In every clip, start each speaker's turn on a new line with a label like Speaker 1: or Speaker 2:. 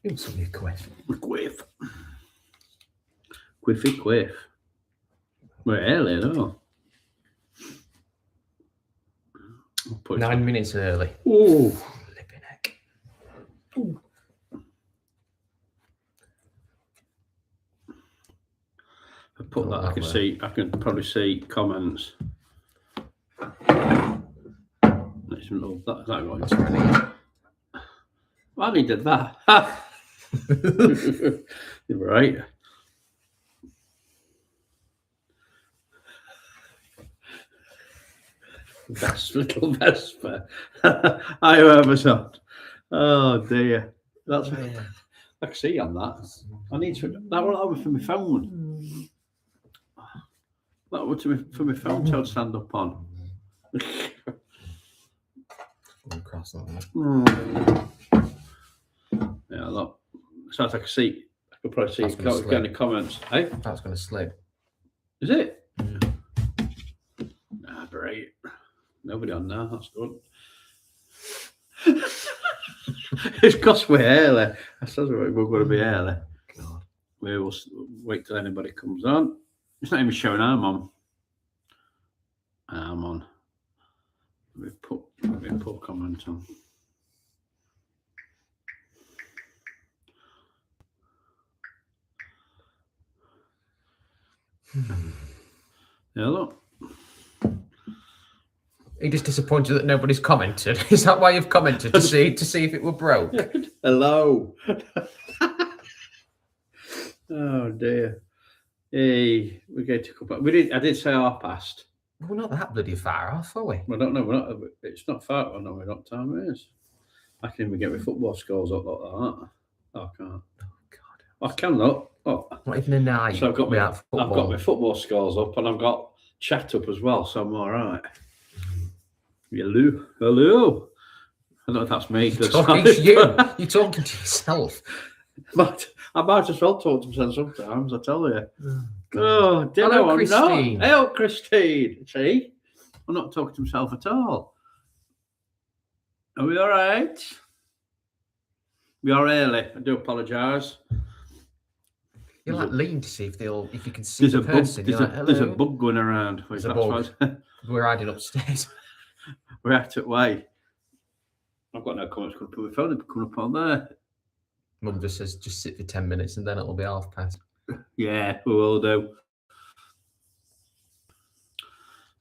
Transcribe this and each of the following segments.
Speaker 1: Who's something a quiff?
Speaker 2: Quiff. Quiffy quiff. We're early, though.
Speaker 1: 9 minutes early.
Speaker 2: Ooh.
Speaker 1: Flipping heck. Ooh.
Speaker 2: I put that. I can see. I can probably see comments. That's going.
Speaker 1: That's what I need.
Speaker 2: Well, I needed that. You're right. Best little Vespa I ever saw. Oh dear. That's I can see on that. I need to. That was for my phone. That was for my phone to stand up on.
Speaker 1: Across that.
Speaker 2: Yeah, look. So I can see. I could probably see get any comments. Hey,
Speaker 1: that's going to slip.
Speaker 2: Is it? Ah, great. Nobody on there. That's good. It's because we're early. I said we're going to be early. God. We will wait till anybody comes on. It's not even showing I'm on. I'm on. We put comment on. Yeah, look.
Speaker 1: Are you just disappointed that nobody's commented? Is that why you've commented to see if it were broke?
Speaker 2: Hello. Oh dear. Hey, we're going to come back. I did say our past.
Speaker 1: We're not that bloody far off, are we?
Speaker 2: I don't know. It's not far. I know what time it is. I can even get my football scores up like that. Oh, I can't.
Speaker 1: Oh God.
Speaker 2: I can look. Oh.
Speaker 1: Not even a night.
Speaker 2: So I've got my football scores up, and I've got chat up as well. So I'm all right. Hello. I don't know if that's me.
Speaker 1: You're talking to you. You're talking to yourself.
Speaker 2: But I might as well talk to myself sometimes, I tell you. Oh, hello, Christine. Hello, Christine. See? I'm not talking to myself at all. Are we all right? We are early. I do apologise.
Speaker 1: You like lean to see if you can see the person.
Speaker 2: There's a bug going around.
Speaker 1: There's a bug. We're hiding upstairs.
Speaker 2: We're out of way. I've got no comments. Could put my phone up, coming up on there.
Speaker 1: Mum just says, just sit for 10 minutes and then it'll be past.
Speaker 2: Yeah, we will do.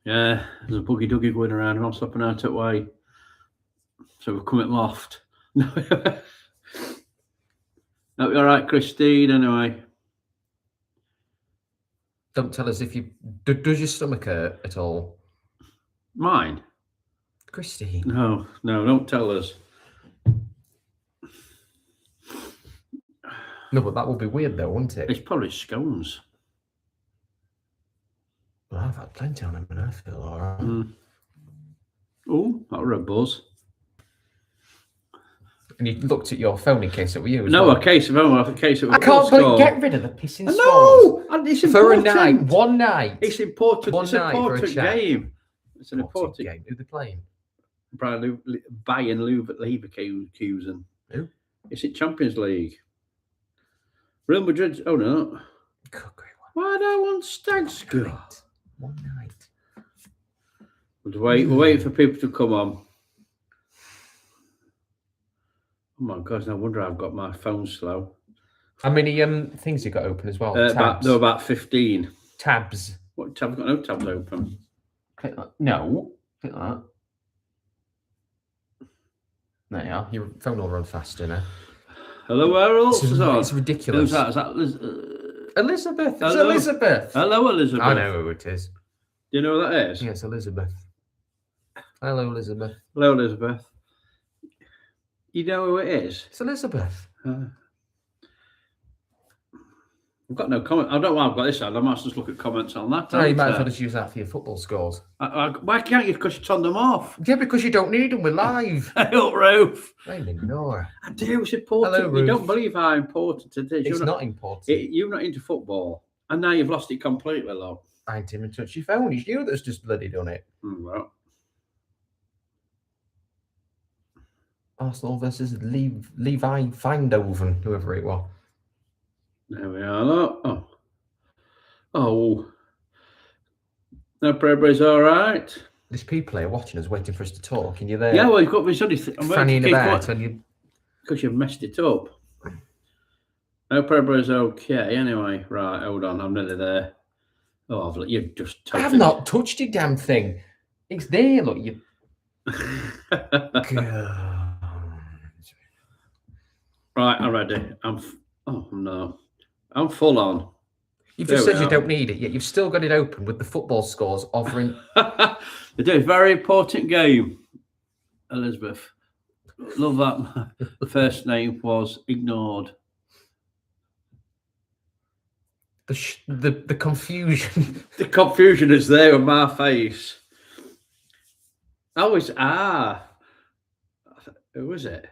Speaker 2: Yeah, there's a buggy duggy going around and I'm stopping out at way. So we're coming loft. No, all right, Christine, anyway.
Speaker 1: Don't tell us if you... Does your stomach hurt at all?
Speaker 2: Mine?
Speaker 1: Christine.
Speaker 2: No, don't tell us.
Speaker 1: No, but that would be weird though, wouldn't it?
Speaker 2: It's probably scones.
Speaker 1: Well, I've had plenty on them and I feel all right.
Speaker 2: Oh, that were a buzz.
Speaker 1: And you looked at your phone in case it were you as
Speaker 2: well.
Speaker 1: No,
Speaker 2: a case of phone, a case of...
Speaker 1: I can't believe... Get rid of the pissing scores.
Speaker 2: No! And it's important.
Speaker 1: For a night, one night.
Speaker 2: It's important. It's an important game. It's an important
Speaker 1: game. Who are they playing?
Speaker 2: Bayern Leverkusen.
Speaker 1: Who?
Speaker 2: It's in Champions League. Real Madrid. Oh no!
Speaker 1: Good, great one.
Speaker 2: Why do I want Stag's go?
Speaker 1: One night.
Speaker 2: We're waiting for people to come on. Oh my God! No wonder I've got my phone slow.
Speaker 1: How many things you got open as well?
Speaker 2: There were about 15
Speaker 1: tabs.
Speaker 2: What tabs? I've got no tabs open.
Speaker 1: Click that. No, click that. There you are. Your phone will run faster now.
Speaker 2: Hello, where else is on?
Speaker 1: It's ridiculous.
Speaker 2: Who's that? Is that
Speaker 1: Elizabeth?
Speaker 2: Hello.
Speaker 1: It's Elizabeth.
Speaker 2: Hello, Elizabeth.
Speaker 1: I know who it is.
Speaker 2: Do you know who that is?
Speaker 1: Yes, Elizabeth. Hello, Elizabeth.
Speaker 2: Hello, Elizabeth. You know who it is?
Speaker 1: It's Elizabeth.
Speaker 2: I've got no comment. I don't know why I've got this. I might just look at comments on that.
Speaker 1: No, you might as well just use that for your football scores.
Speaker 2: Why can't you? Because you turned them off.
Speaker 1: Yeah, because you don't need them. We're live.
Speaker 2: Hey, up, Ruth.
Speaker 1: I ignore.
Speaker 2: I do. It's important.
Speaker 1: Hello, Ruth.
Speaker 2: You don't believe how important it is.
Speaker 1: It's not important.
Speaker 2: You're not into football. And now you've lost it completely, love.
Speaker 1: I ain't even touched your phone. It's you that's just bloody done it.
Speaker 2: Well.
Speaker 1: Arsenal versus Levi Feindoven, whoever it was.
Speaker 2: There we are. Look. Oh. No, everybody's all right.
Speaker 1: There's people here watching us, waiting for us to talk, and you're there.
Speaker 2: Yeah, well, you've got me
Speaker 1: fannying about, and you
Speaker 2: because you've messed it up. I hope everybody's okay. Anyway, right, hold on, I'm nearly there. Oh, you've just.
Speaker 1: I've not touched your damn thing. It's there. Look, you.
Speaker 2: Right, I'm ready. Oh no, I'm full on.
Speaker 1: You've just said you don't need it, yet you've still got it open with the football scores offering.
Speaker 2: They do a very important game, Elizabeth. Love that. The first name was ignored.
Speaker 1: The confusion.
Speaker 2: The confusion is there on my face. That was Who was it?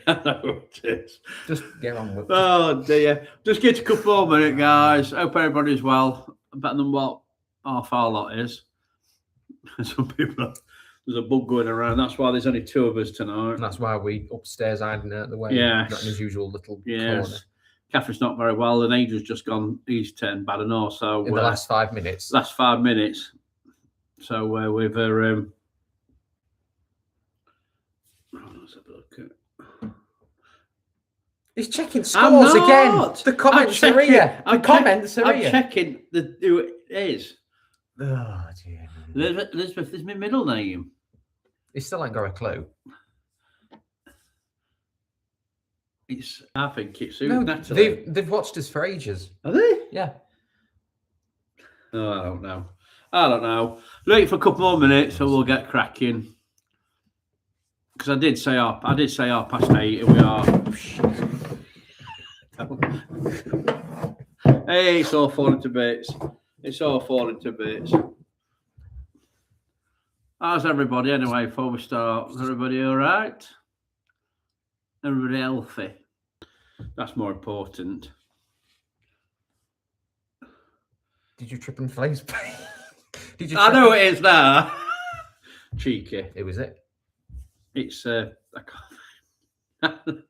Speaker 2: I know it is.
Speaker 1: Just get on with it.
Speaker 2: Oh dear. Just get a couple more minutes, guys. Hope everybody's well. Better than what half our lot is. Some people, there's a bug going around. That's why there's only 2 of us tonight.
Speaker 1: And that's why we upstairs hiding out the way.
Speaker 2: Yes.
Speaker 1: Not in his usual little corner.
Speaker 2: Catherine's not very well, and Adrian's just gone. He's turned bad and all. So
Speaker 1: in the last 5 minutes.
Speaker 2: Last 5 minutes. So we've let's have a look at.
Speaker 1: He's checking scores again. The comments are here. The comments are here.
Speaker 2: I'm checking who it is.
Speaker 1: Oh dear.
Speaker 2: Elizabeth is my middle name.
Speaker 1: He still ain't got a clue.
Speaker 2: I think it's
Speaker 1: Natalie. They've watched us for ages.
Speaker 2: Are they?
Speaker 1: Yeah.
Speaker 2: Oh, I don't know. Wait for a couple more minutes, so we'll get cracking. Because I did say half past 8, and we are. Hey, it's all falling to bits. How's everybody anyway? Before we start, is everybody all right? Everybody healthy? That's more important.
Speaker 1: Did you trip and face?
Speaker 2: I know it is now. Cheeky.
Speaker 1: It was it.
Speaker 2: It's I can't.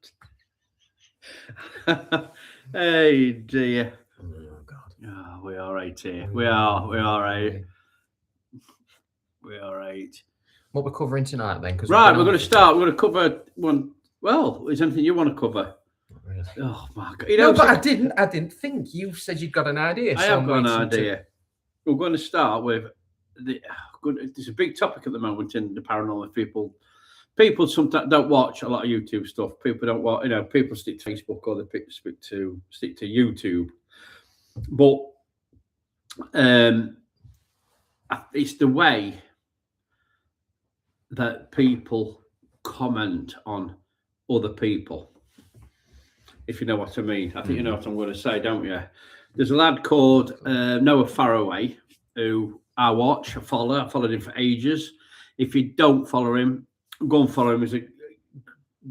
Speaker 2: Hey dear.
Speaker 1: Oh God.
Speaker 2: Oh, we are right here. We are right. We are right.
Speaker 1: What we're covering tonight then?
Speaker 2: Right, we're going to start. We're going to cover one. Well, is anything you want to cover?
Speaker 1: Not really.
Speaker 2: Oh my God!
Speaker 1: No, but I didn't think you said you'd got an idea.
Speaker 2: I have got an idea. We're going to start with there's a big topic at the moment in the paranormal. People sometimes don't watch a lot of YouTube stuff. People don't watch. People stick to Facebook or they stick to YouTube. But it's the way that people comment on other people, if you know what I mean. I think you know what I'm going to say, don't you? There's a lad called Noah Faraway who I watch, I follow. I followed him for ages. If you don't follow him, go and follow him. He's a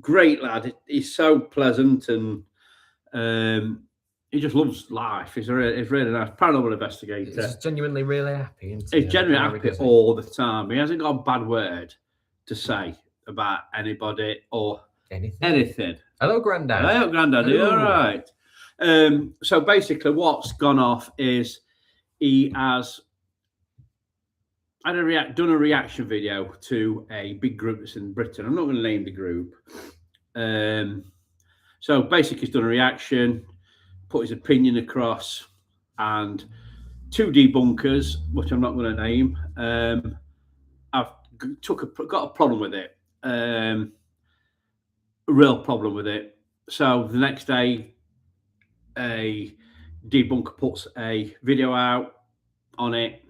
Speaker 2: great lad. He's so pleasant and he just loves life. He's really nice. Paranormal investigator.
Speaker 1: He's genuinely really happy.
Speaker 2: He's genuinely happy all the time. He hasn't got a bad word to say about anybody or anything.
Speaker 1: Hello, Grandad.
Speaker 2: Hello, Grandad. Are you all right? So basically, what's gone off is he has done a reaction video to a big group that's in Britain. I'm not going to name the group. So basically, he's done a reaction, put his opinion across, and 2 debunkers, which I'm not going to name, I've got a problem with it. A real problem with it. So the next day, a debunker puts a video out on it,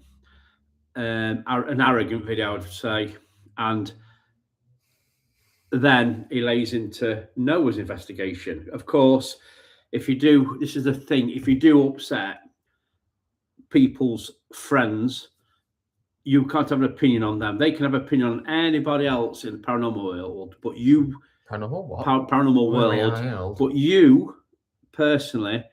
Speaker 2: an arrogant video, I would say, and then he lays into Noah's investigation. Of course, this is the thing, if you do upset people's friends, you can't have an opinion on them. They can have an opinion on anybody else in the paranormal world, but you...
Speaker 1: Paranormal what?
Speaker 2: Paranormal world. But you, personally,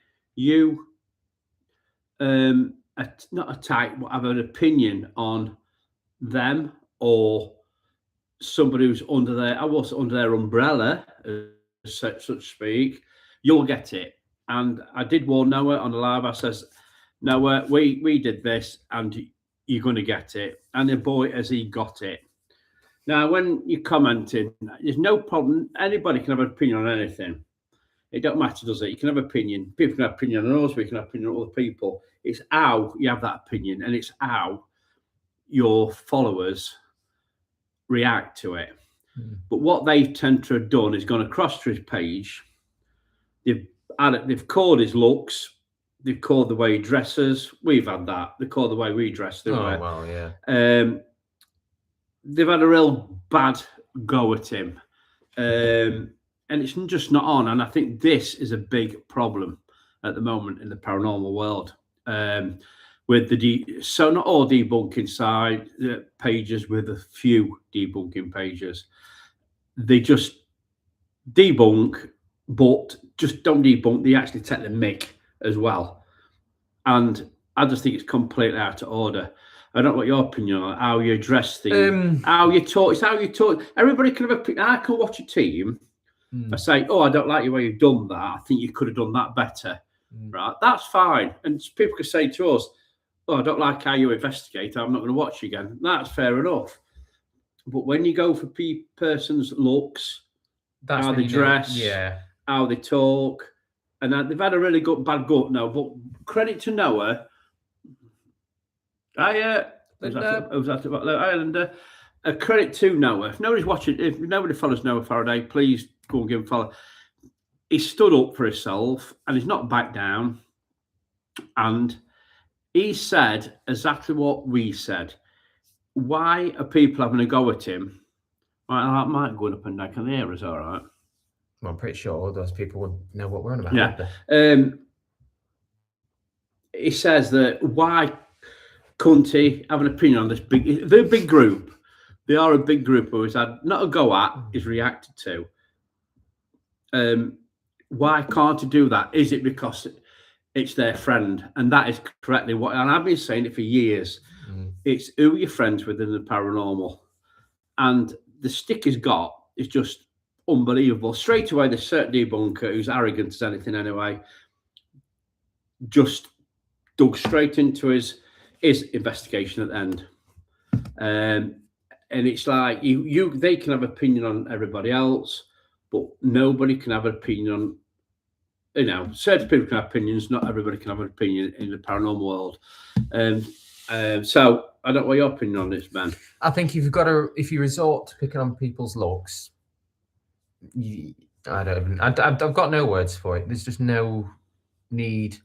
Speaker 2: not attack, but have an opinion on them or somebody who's under their, I was under their umbrella, so to speak, you'll get it. And I did warn Noah on the live. I says, Noah, we did this, and you're going to get it. And the boy, as he got it. Now, when you're commenting, there's no problem. Anybody can have an opinion on anything. It don't matter, does it? You can have opinion. People can have opinion on us. We can have opinion on other people. It's how you have that opinion, and it's how your followers react to it. But what they tend to have done is gone across to his page. They've called his looks. They've called the way he dresses. We've had that. They call the way we dress.
Speaker 1: Well, yeah.
Speaker 2: They've had a real bad go at him. And it's just not on. And I think this is a big problem at the moment in the paranormal world. With so not all debunking side pages, with a few debunking pages. They just debunk, but just don't debunk. They actually take the mick as well. And I just think it's completely out of order. I don't know what your opinion on how you address things, how you talk. It's how you talk. Everybody can have a. I can watch a team. I say, oh, I don't like the way you've done that. I think you could have done that better. Right? That's fine. And people can say to us, oh, I don't like how you investigate. I'm not going to watch you again. That's fair enough. But when you go for person's looks, how they dress, how they talk, and they've had a really bad gut now. But credit to Noah. A credit to Noah. If nobody's watching, if nobody follows Noah Faraday, please go and give him a follow. He stood up for himself and he's not back down. And he said exactly what we said. Why are people having a go at him? Well, that might go up and down. Can they hear us all right?
Speaker 1: Well, I'm pretty sure all those people would know what we're on about.
Speaker 2: Yeah. He says that why couldn't he have an opinion on this big? They're a big group. They are a big group who he's had not a go at, he's reacted to. Why can't he do that? Is it because it's their friend? And that is correctly what, and I've been saying it for years. It's who you're friends with in the paranormal. And the stick he's got is just unbelievable. Straight away, there's certain debunker who's arrogant as anything anyway, just dug straight into his investigation at the end. And it's like they can have opinion on everybody else, but nobody can have an opinion on, certain people can have opinions, not everybody can have an opinion in the paranormal world. So I don't know what your opinion on this, Ben.
Speaker 1: I think if you resort to picking on people's looks, I've got no words for it. There's just no need.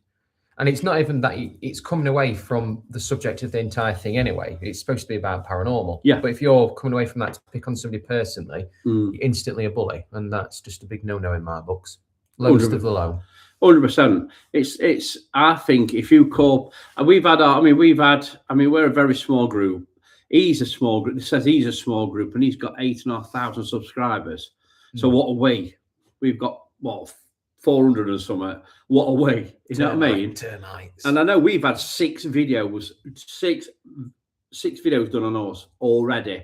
Speaker 1: And it's not even that it's coming away from the subject of the entire thing anyway. It's supposed to be about paranormal.
Speaker 2: Yeah.
Speaker 1: But if you're coming away from that to pick on somebody personally, you're instantly a bully. And that's just a big no-no in my books. Lowest of the low.
Speaker 2: 100%. It's. I think if you call, we're a very small group. He's a small group. It says he's a small group, and he's got 8,500 subscribers. So what a way. We've got 400 or something. What a way. You know what I mean?
Speaker 1: Termites.
Speaker 2: And I know we've had six videos done on us already.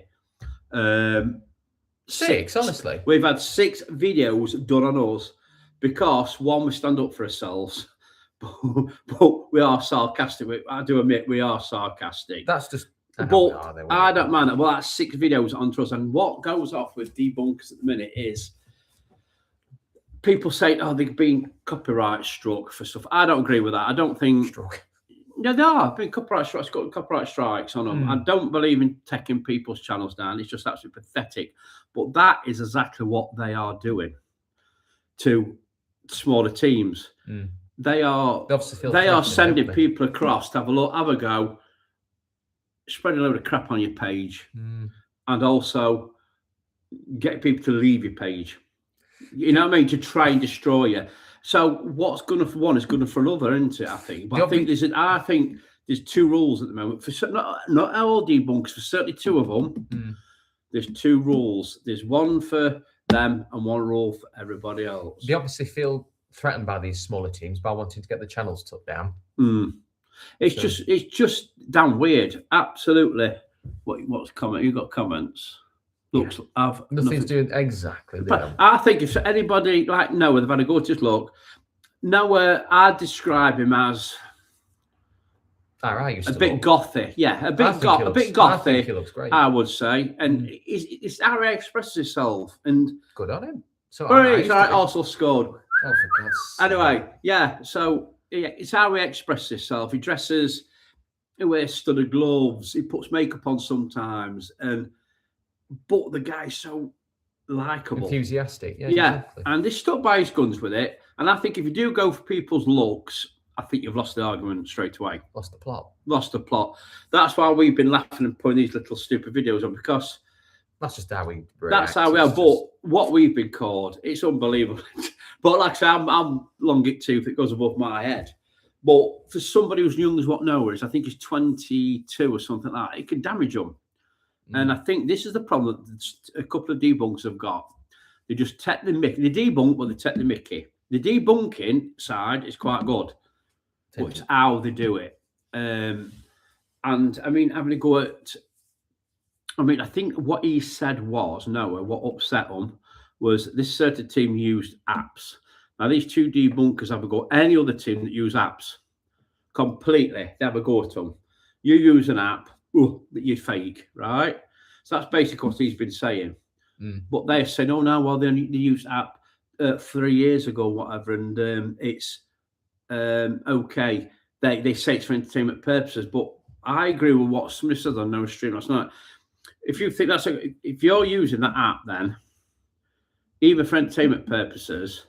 Speaker 1: Six, honestly.
Speaker 2: We've had 6 videos done on us. Because one, we stand up for ourselves, but we are sarcastic. I do admit we are sarcastic.
Speaker 1: That's just.
Speaker 2: I don't mind that. Well, that's 6 videos onto us, and what goes off with debunkers at the minute is people say, "Oh, they've been copyright struck for stuff." I don't agree with that. I don't think. Yeah, they are been copyright strikes. Got copyright strikes on them. I don't believe in taking people's channels down. It's just absolutely pathetic. But that is exactly what they are doing to smaller teams. They are sending people across to have a look, have a go, spread a load of crap on your page, and also get people to leave your page. You know what I mean? To try and destroy you. So what's good for one is good for another, isn't it? I think. But I think there's 2 rules at the moment for not all debunkers, for certainly 2 of them. There's 2 rules. There's one for them and one rule for everybody else.
Speaker 1: They obviously feel threatened by these smaller teams by wanting to get the channels took down.
Speaker 2: It's just damn weird. Absolutely. What's comment? You got comments? looks have
Speaker 1: nothing's doing exactly.
Speaker 2: But I think if anybody like Noah, they've had a go to look. Noah, I'd describe him as
Speaker 1: a
Speaker 2: bit gothic. Yeah, a bit gothic.
Speaker 1: I think he looks great.
Speaker 2: I would say, and it's how he expresses himself, and
Speaker 1: good on him. So
Speaker 2: also scored.
Speaker 1: Oh, for God's sake.
Speaker 2: Anyway, yeah. So it's how he expresses himself. He dresses, he wears studded gloves. He puts makeup on sometimes, but the guy's so likable,
Speaker 1: enthusiastic. Yeah,
Speaker 2: exactly. And he stuck by his guns with it. And I think if you do go for people's looks, I think you've lost the argument straight away.
Speaker 1: Lost the plot.
Speaker 2: That's why we've been laughing and putting these little stupid videos on, because
Speaker 1: that's just how we react.
Speaker 2: That's how we are. But what we've been called, it's unbelievable. But like I say, I'm long it tooth. It goes above my head. But for somebody who's young as what Noah is, I think he's 22 or something like that, it can damage them. And I think this is the problem that a couple of debunkers have got. They just take the mickey. They debunk, but they take the mickey. The debunking side is quite good, but it's how they do it. And I mean, having a go at, I think what he said was, Noah, what upset him was this certain team used apps. Now, these two debunkers have a go at any other team that use apps completely. They have a go at them. You use an app, that you fake, right? So that's basically what he's been saying. But they're saying, oh, no, well, they used app 3 years ago, whatever, and it's okay. They say it's for entertainment purposes, but I agree with what somebody said on Noah's stream last night. If you think if you're using that app, then even for entertainment purposes,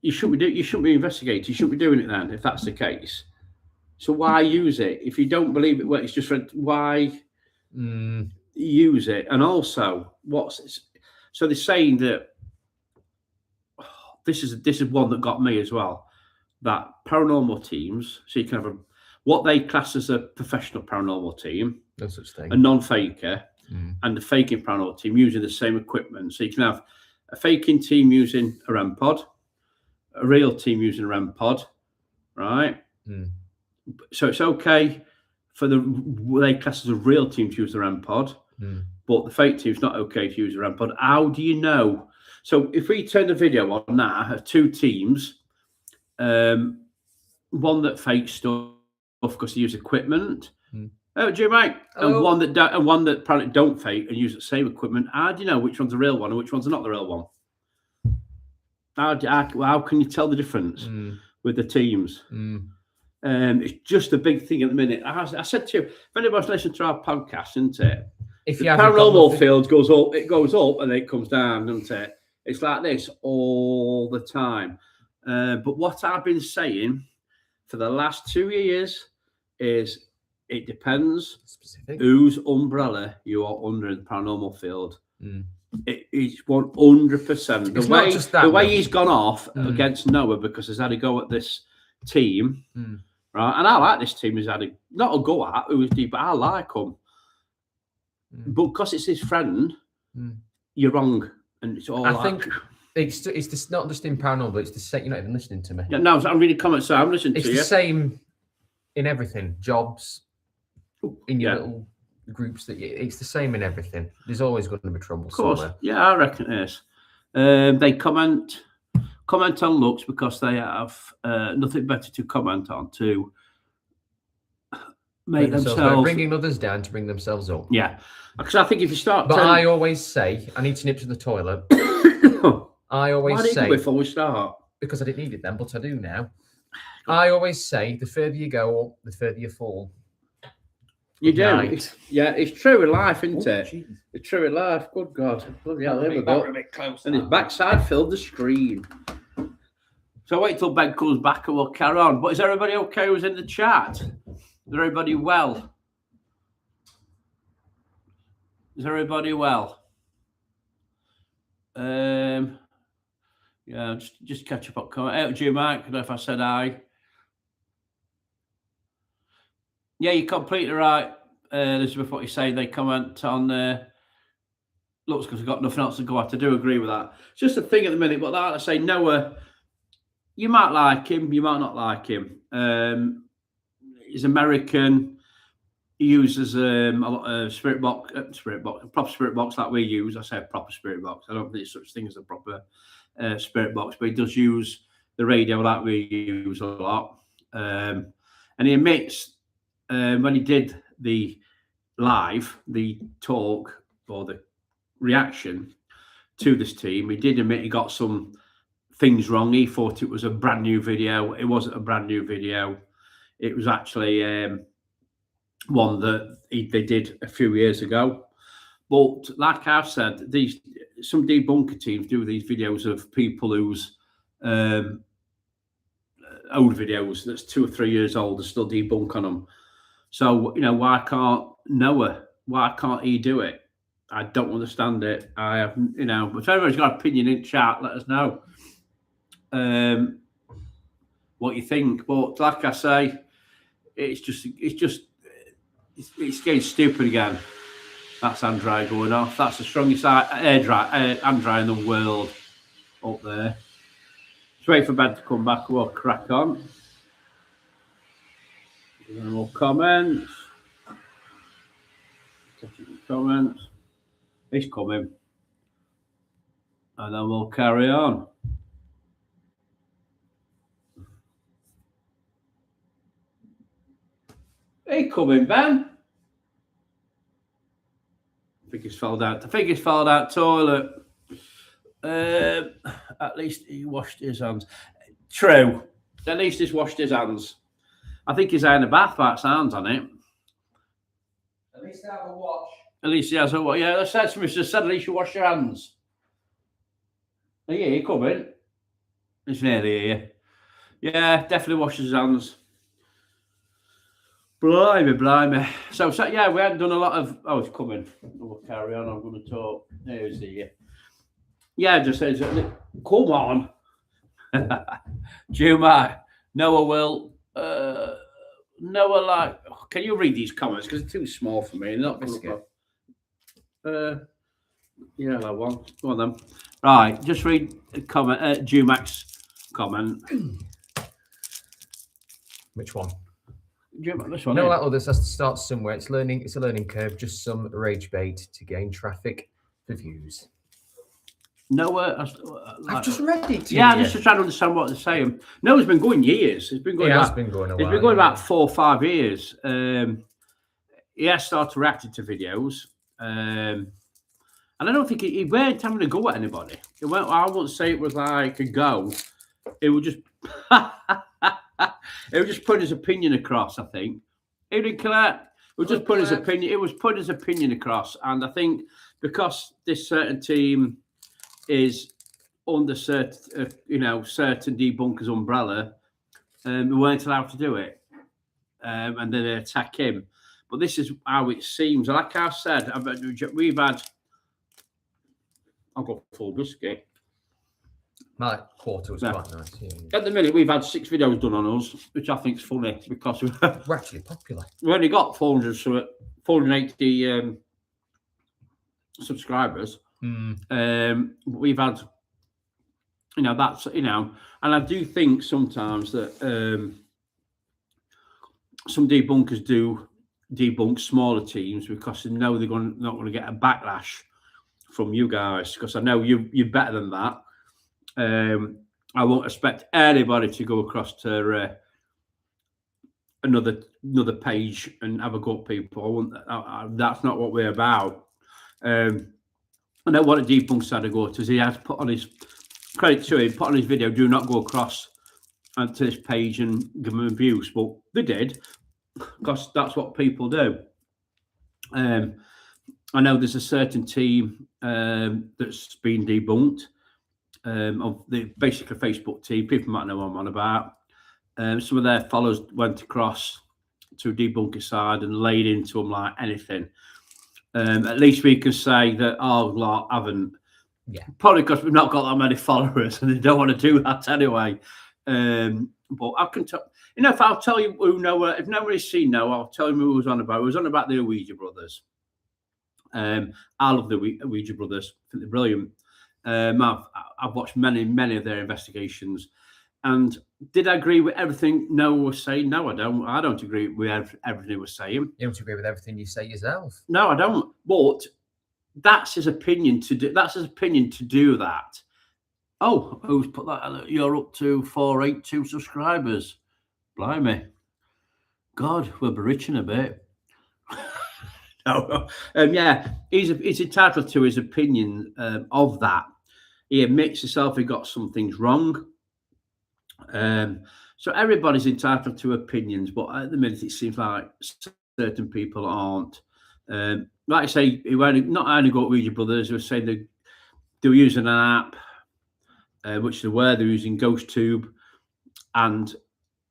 Speaker 2: you shouldn't be investigating. You shouldn't be doing it then, if that's the case. So why use it if you don't believe it? Well, it's just why use it? And also, so they're saying that this is one that got me as well. That paranormal teams, so you can have what they class as a professional paranormal team,
Speaker 1: no such thing,
Speaker 2: a non-faker, and a faking paranormal team using the same equipment. So you can have a faking team using a REM pod, a real team using a REM pod, right? So it's okay for they class as a real team to use the REM pod, but the fake team's not okay to use the REM pod. How do you know? So if we turn the video on now of two teams, one that fakes stuff because they use equipment. Oh, do you mate? And one that apparently don't fake and use the same equipment. How do you know which one's the real one and which one's not the real one? How can you tell the difference with the teams? It's just a big thing at the minute. I said to you, if anybody's listening to our podcast, isn't it? If the paranormal field goes up, it goes up and then it comes down, doesn't it? It's like this all the time. But what I've been saying for the last 2 years is it depends whose umbrella you are under in the paranormal field. It is 100%. The way he's gone off against Noah because he's had a go at this team, right? And I like this team. He's had not a go at who is deep, but I like him. But because it's his friend, you're wrong, and it's all. I think
Speaker 1: it's just not just in paranormal. It's the same. You're not even listening to me.
Speaker 2: Yeah, no, I'm reading comments, so I'm listening to you.
Speaker 1: It's the same in everything. Jobs, in your little groups it's the same in everything. There's always going to be trouble somewhere.
Speaker 2: Yeah, I reckon it is. They comment on looks because they have nothing better to comment on to make themselves
Speaker 1: bringing others down to bring themselves up.
Speaker 2: Yeah, because I think if you start,
Speaker 1: I always say I need to nip to the toilet. I always say
Speaker 2: before we start
Speaker 1: because I didn't need it then, but I do now. I always say the further you go up, the further you fall.
Speaker 2: You do. It's true in life, isn't it? Geez. It's true in life. Good God. Bloody hell, there we go. And his backside filled the screen. So wait till Ben comes back and we'll carry on. But is everybody okay who's in the chat? Is everybody well? Is everybody well? Yeah, just catch up on comment. Out to you, Mike. I don't know if I said hi. Yeah, you're completely right. Elizabeth, what you say, they comment on looks because we've got nothing else to go at. I do agree with that. It's just a thing at the minute, but like I say, Noah, you might like him, you might not like him. He's American. uses a lot of spirit box, proper spirit box like we use. I say a proper spirit box. I don't think there's such thing as a proper spirit box, but he does use the radio like we use a lot. And he admits when he did the live, the talk or the reaction to this team, he did admit he got some things wrong. He thought it was a brand new video. It wasn't a brand new video. It was actually one that they did a few years ago. But like I've said, some debunker teams do these videos of people whose old videos that's 2 or 3 years old and still debunk on them. So, why can't Noah? Why can't he do it? I don't understand it. I have, if everyone's got an opinion in chat, let us know what you think. But like I say, it's getting stupid again. That's Android going off. That's the strongest Android in the world up there. Just wait for Ben to come back. We'll crack on. More comments. Comments. He's coming. And then we'll carry on. Hey, coming, Ben. I think he's fell down toilet. At least he washed his hands. True. At least he's washed his hands. I think he's in the bath by sounds on it.
Speaker 1: At least have a wash.
Speaker 2: At least he has a wash. Yeah, that's what Mr. said. At least you wash your hands. Are you here, coming? It's nearly here. Yeah, definitely washes his hands. Blimey. So yeah, we hadn't done a lot of. Oh, it's coming. We'll carry on. I'm going to talk. There's the. Yeah, just says, come on. Juma, Noah will. Noah, like, can you read these comments? Because they're too small for me. They're not going to. Yeah, that one. Go on then. Right, just read the comment. Jumax comment.
Speaker 1: Which one?
Speaker 2: This one.
Speaker 1: No, like others has to start somewhere. It's a learning curve. Just some rage bait to gain traffic for views.
Speaker 2: Noah,
Speaker 1: I've just read it.
Speaker 2: Yeah, I'm just trying to understand what they're saying. Noah's been going years. It's been going.
Speaker 1: It has been going a while.
Speaker 2: It's been going about 4 or 5 years. He has started reacting to videos, and I don't think he weren't having a go at anybody. I wouldn't say it was like a go. It would just. It was just putting his opinion across, I think. He didn't collect. It was just putting his opinion. It was putting his opinion across, and I think because this certain team is under certain debunkers' umbrella, we weren't allowed to do it, and then they attack him. But this is how it seems. Like I said, we've had. I've got full biscuit.
Speaker 1: My quarter was quite nice. Yeah.
Speaker 2: At the minute, we've had 6 videos done on us, which I think is funny because
Speaker 1: we're actually popular.
Speaker 2: We've only got 480 subscribers. We've had, that's, and I do think sometimes that some debunkers do debunk smaller teams because they know they're not going to get a backlash from you guys, because I know you're better than that. I won't expect anybody to go across to another page and have a go at people. That's not what we're about. I know what a debunk side of go to is he has put on his credit to him, put on his video, do not go across to this page and give them abuse. But they did, because that's what people do. I know there's a certain team that's been debunked. Of the basically Facebook team, people might know what I'm on about. Some of their followers went across to debunker side and laid into them like anything. At least we can say that haven't.
Speaker 1: Yeah.
Speaker 2: Probably because we've not got that many followers and they don't want to do that anyway. But I can tell, if I'll tell you who Noah, if nobody's seen Noah, I'll tell you who it was on about. It was on about the Ouija brothers. I love the Ouija brothers. I think they're brilliant. I've watched many of their investigations, And did I agree with everything Noah was saying? No, I don't. I don't agree with everything he was saying.
Speaker 1: You don't agree with everything you say yourself.
Speaker 2: No, I don't. But that's his opinion to do. That's his opinion to do that. Oh, who's put that? You're up to 482 subscribers. Blimey. God, we'll be rich in a bit. No. Yeah, he's entitled to his opinion of that. He admits himself he got some things wrong. So everybody's entitled to opinions, but at the minute it seems like certain people aren't. Like I say, not only got Ouija Brothers, they were saying they were using an app, which they were. They're using GhostTube, and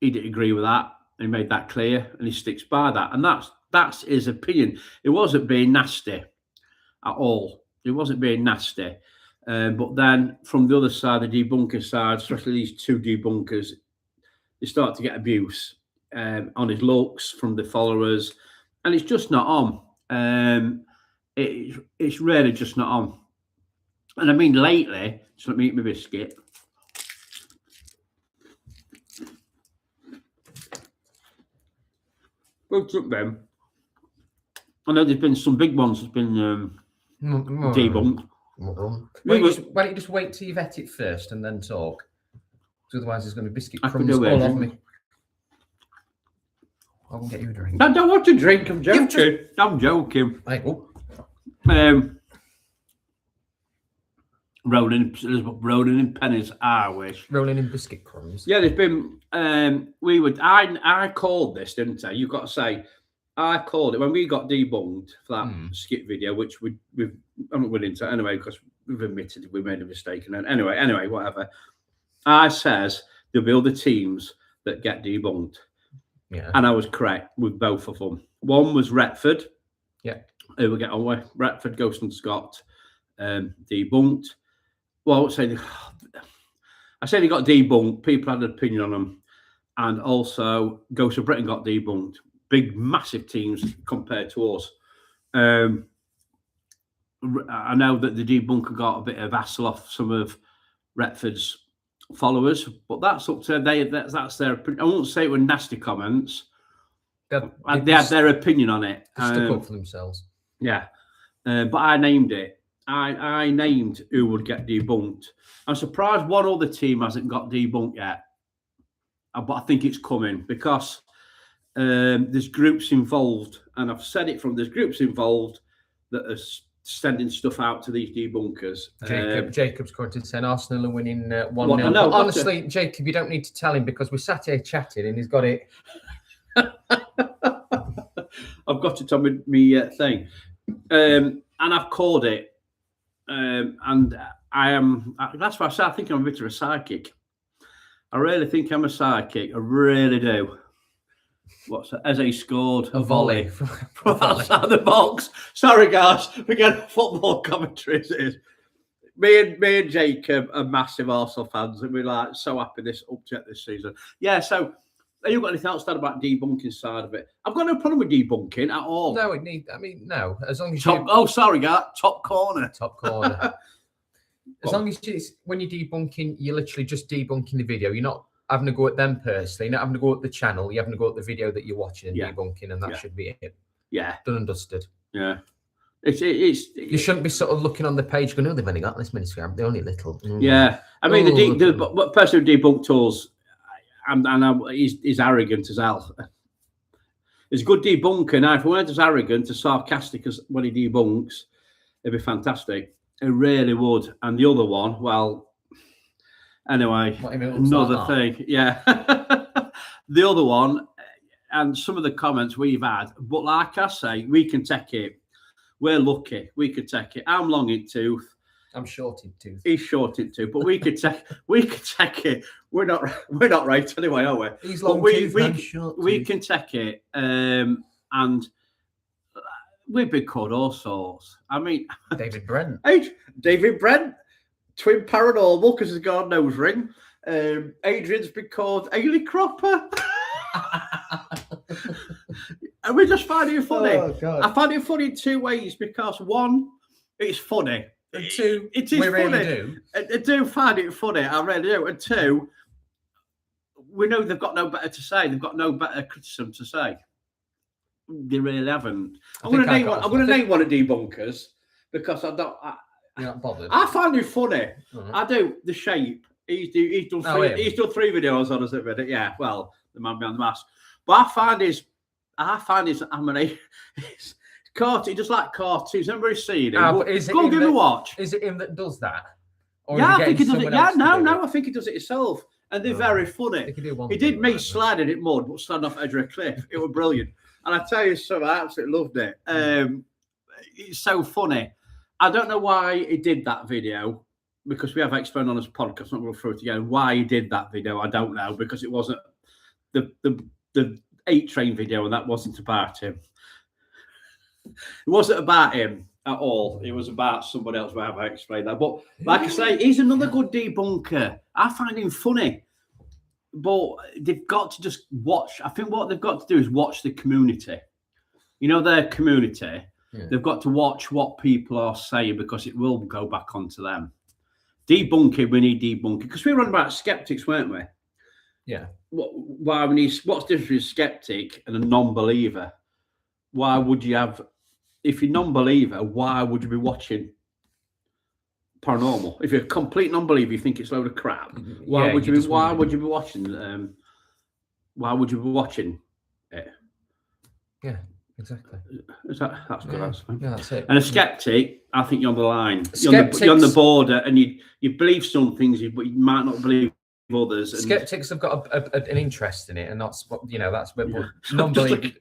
Speaker 2: he didn't agree with that. He made that clear, and he sticks by that. And that's his opinion. It wasn't being nasty at all. It wasn't being nasty. But then from the other side, the debunker side, especially these two debunkers, they start to get abuse on his looks from the followers, and it's just not on. It's really just not on. And I mean, lately, so let me eat my biscuit. Well, them. I know there's been some big ones that's been debunked.
Speaker 1: Why don't you just wait till you've ate it first and then talk? Because otherwise there's going to be biscuit crumbs all over me. I won't get you a drink.
Speaker 2: I don't want to drink. I'm joking. I'm joking.
Speaker 1: Hey, oh.
Speaker 2: Rolling in pennies. I wish.
Speaker 1: Rolling in biscuit crumbs.
Speaker 2: Yeah, there's been. I called this, didn't I? You've got to say, I called it when we got debunked for that skit video, which I'm not willing to anyway because we've admitted we made a mistake. And then anyway, whatever. I says there'll be other teams that get debunked.
Speaker 1: Yeah.
Speaker 2: And I was correct with both of them. One was Retford.
Speaker 1: Yeah.
Speaker 2: Who will get on with Retford, Ghost and Scott, debunked. Well, I say they got debunked. People had an opinion on them. And also Ghost of Britain got debunked. Big, massive teams compared to us. I know that the debunker got a bit of hassle off some of Retford's followers, but that's up to that's their opinion. I won't say it were nasty comments. They had their opinion on it.
Speaker 1: Stuck up for themselves.
Speaker 2: Yeah. But I named it. I named who would get debunked. I'm surprised one other team hasn't got debunked yet. But I think it's coming because there's groups involved, and I've said it from there's groups involved that are sending stuff out to these debunkers.
Speaker 1: Jacob's quoted saying Arsenal are winning 1-0. No, honestly, Jacob, you don't need to tell him because we sat here chatting and he's got it.
Speaker 2: I've got it on my thing. And I've called it. And I am, that's why I started thinking I'm a bit of a psychic. I really think I'm a psychic. I really do. What's that? Eze scored
Speaker 1: a volley
Speaker 2: from outside the box. Sorry, guys. We're getting football commentaries. Me and Jacob are massive Arsenal fans, and we're like so happy this upset this season. Yeah, so have you got anything else to add about debunking side of it? I've got no problem with debunking at all.
Speaker 1: No, no. As long as
Speaker 2: sorry, guys. Top corner.
Speaker 1: As long as when you're debunking, you're literally just debunking the video. You're not having to go at them personally. You're not having to go at the channel. You're having to go at the video that you're watching and debunking, and that should be it.
Speaker 2: Yeah.
Speaker 1: Done and dusted.
Speaker 2: Yeah.
Speaker 1: You shouldn't be sort of looking on the page going, oh, they've only got this many scams. They're only little.
Speaker 2: Yeah. I mean, the person who debunked us, and he's arrogant as hell. He's a good debunker. Now, if he weren't as arrogant, as sarcastic as when he debunks, it'd be fantastic. It really would. And the other one, well, anyway, another thing. Yeah. The other one, and some of the comments we've had, but like I say, we can take it. We're lucky. We could take it. I'm long in tooth.
Speaker 1: I'm short in tooth.
Speaker 2: He's short in tooth, but we could take it. We're not right anyway, are we?
Speaker 1: He's long tooth.
Speaker 2: We can take it. And we've been called all sorts. I mean,
Speaker 1: David Brent.
Speaker 2: David Brent, twin paranormal because he's got a nose ring. Adrian's been called Ailey Cropper. And we just find it funny.
Speaker 1: Oh, God.
Speaker 2: I find it funny in two ways because one, it's funny.
Speaker 1: And two,
Speaker 2: it is
Speaker 1: we
Speaker 2: funny.
Speaker 1: really do.
Speaker 2: I do find it funny. I really do. And two, we know they've got no better to say. They've got no better criticism to say. They really haven't. I'm going to name one of debunkers because I don't.
Speaker 1: You're not bothered.
Speaker 2: I find it funny. I do. The Shape. He's done 3 videos on us at minute. Yeah. Well, the man behind the mask. But I find his. I mean, it's cartoon. He does like cartoons. Everybody seen him. Go and give him a watch.
Speaker 1: Is it him that does that?
Speaker 2: Or yeah, I think he does it. Yeah, no, I think he does it himself. And they're very funny. He did me sliding it mud, but sliding off edge of a cliff. It was brilliant. And I tell you something, I absolutely loved it. It's so funny. I don't know why he did that video, because we have explained on this podcast, I'm not going through it again, why he did that video, I don't know, because it wasn't the 8 Train video, and that wasn't about him. It wasn't about him at all. It was about somebody else, where I explained that. But like I say, he's another good debunker. I find him funny. But they've got to just watch. I think what they've got to do is watch the community. You know, their community. Yeah. They've got to watch what people are saying, because it will go back onto them. Debunking, we need debunking. Because we were on about skeptics, weren't we?
Speaker 1: Yeah.
Speaker 2: Why we need, what's the difference between a skeptic and a non-believer? Why would you have, if you're non-believer, why would you be watching paranormal? If you're a complete non-believer, you think it's a load of crap. Why would you be watching? Why would you be watching it?
Speaker 1: Yeah, exactly.
Speaker 2: That's good answer.
Speaker 1: Yeah, that's it.
Speaker 2: And a skeptic, I think you're on the line. You're on the border, and you believe some things, but you might not believe others. And
Speaker 1: skeptics have got an interest in it, and that's what that's what non-believers.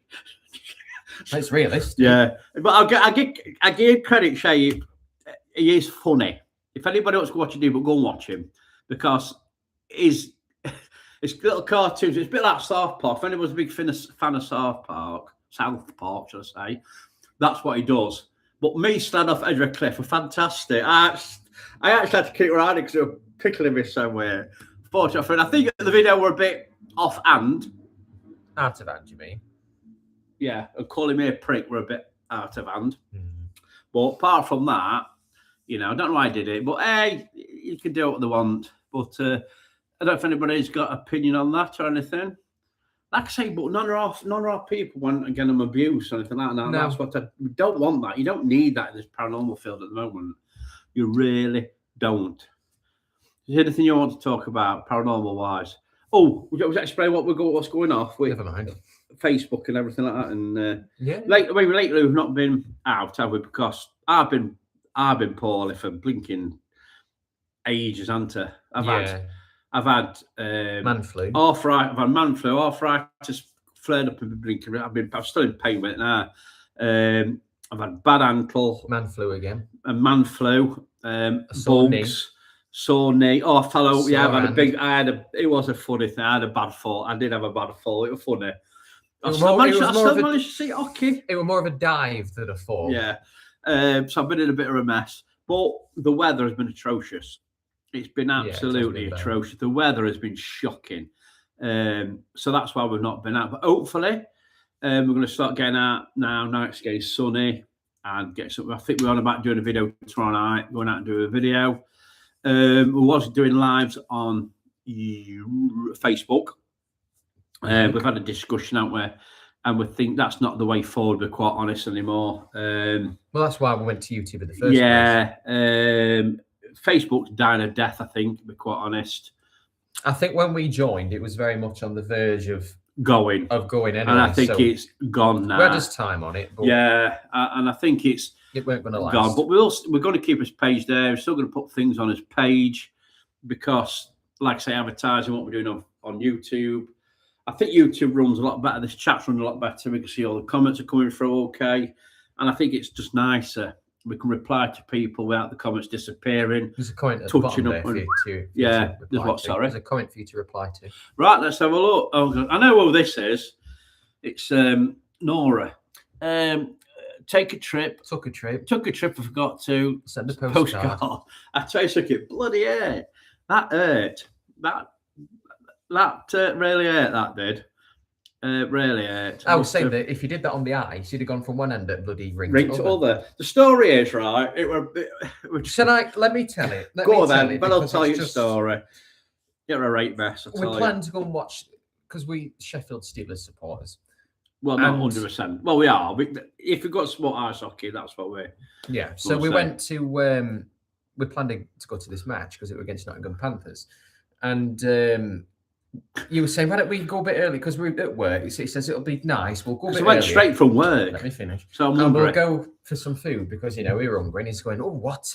Speaker 1: It's realistic.
Speaker 2: Yeah, but I give credit, Shay. He is funny. If anybody wants to watch him, but go and watch him, because it's little cartoons. It's a bit like South Park. If anyone's a big fan of South Park, should I say, that's what he does. But me stand off edge of a cliff were fantastic. I actually had to keep riding because it was pickling me somewhere. Fortunately, I think the video were a bit off-hand.
Speaker 1: Out of hand, you mean?
Speaker 2: Yeah, and calling me a prick were a bit out of hand. But apart from that, I don't know why I did it. But hey, you can do what they want. But I don't know if anybody's got an opinion on that or anything. Like I say, but none of our people want to get them abuse or anything like that. No. That's what we don't want. That you don't need that in this paranormal field at the moment. You really don't. Is there anything you want to talk about paranormal wise? Oh, would you explain what's going off with?
Speaker 1: Never mind.
Speaker 2: Facebook and everything like that, and lately we've not been out, have we? Because I've been poorly for blinking ages, haven't I? I've had
Speaker 1: man flu.
Speaker 2: I've had man flu, arthritis flared up and blinking. I'm still in pain with it now. I've had bad ankle,
Speaker 1: man flu again,
Speaker 2: and man flu, bugs. Sore knee. Oh, I fell out. It was a funny thing. I had a bad fall. I did have a bad fall. It was funny. I still managed to see hockey.
Speaker 1: It was more of a dive than a fall.
Speaker 2: Yeah. So I've been in a bit of a mess. But the weather has been atrocious. It's been absolutely atrocious. The weather has been shocking. So that's why we've not been out. But hopefully, we're going to start getting out now. Now it's getting sunny and get something. I think we're on about doing a video tomorrow night. Going out and do a video. We was doing lives on Facebook. We've had a discussion out there, and we think that's not the way forward. We're quite honest anymore.
Speaker 1: Well, that's why we went to YouTube in the first place.
Speaker 2: Facebook's dying a death. I think, to be quite honest.
Speaker 1: I think when we joined, it was very much on the verge of
Speaker 2: going
Speaker 1: anyway,
Speaker 2: and I think it's gone now.
Speaker 1: We had this time on it, but
Speaker 2: and I think it
Speaker 1: weren't going to last.
Speaker 2: Gone, but we're going to keep his page there. We're still going to put things on his page because, like I say, advertising what we're doing on YouTube. I think YouTube runs a lot better. This chat's running a lot better. We can see all the comments are coming through okay, and I think it's just nicer. We can reply to people without the comments disappearing.
Speaker 1: There's a comment at the bottom there for you to
Speaker 2: there's what? Sorry,
Speaker 1: there's a comment for you to reply to.
Speaker 2: Right, let's have a look. Oh, I know who this is. It's Nora. Took a trip. I forgot to
Speaker 1: send a postcard.
Speaker 2: I tell you something, bloody hurt. That hurt. That really hurt. That did. Really hurt.
Speaker 1: I was saying that if you did that on the ice, you'd have gone from one end at bloody ring
Speaker 2: to other. The story is right. Let me tell it.
Speaker 1: Go
Speaker 2: on then, but I'll tell you the story. You're a right mess.
Speaker 1: We plan to go and watch because we Sheffield Steelers supporters.
Speaker 2: Well, not 100%. Well, we are. If we've got sport ice hockey, that's what we're.
Speaker 1: Yeah. So we went to. We planned to go to this match because it was against Nottingham Panthers, and you were saying, why don't we go a bit early because we're at work? He says it'll be nice. We'll go a bit early.
Speaker 2: Went straight from work.
Speaker 1: Let me finish.
Speaker 2: So
Speaker 1: and we'll go for some food because we were hungry. And he's going, oh, what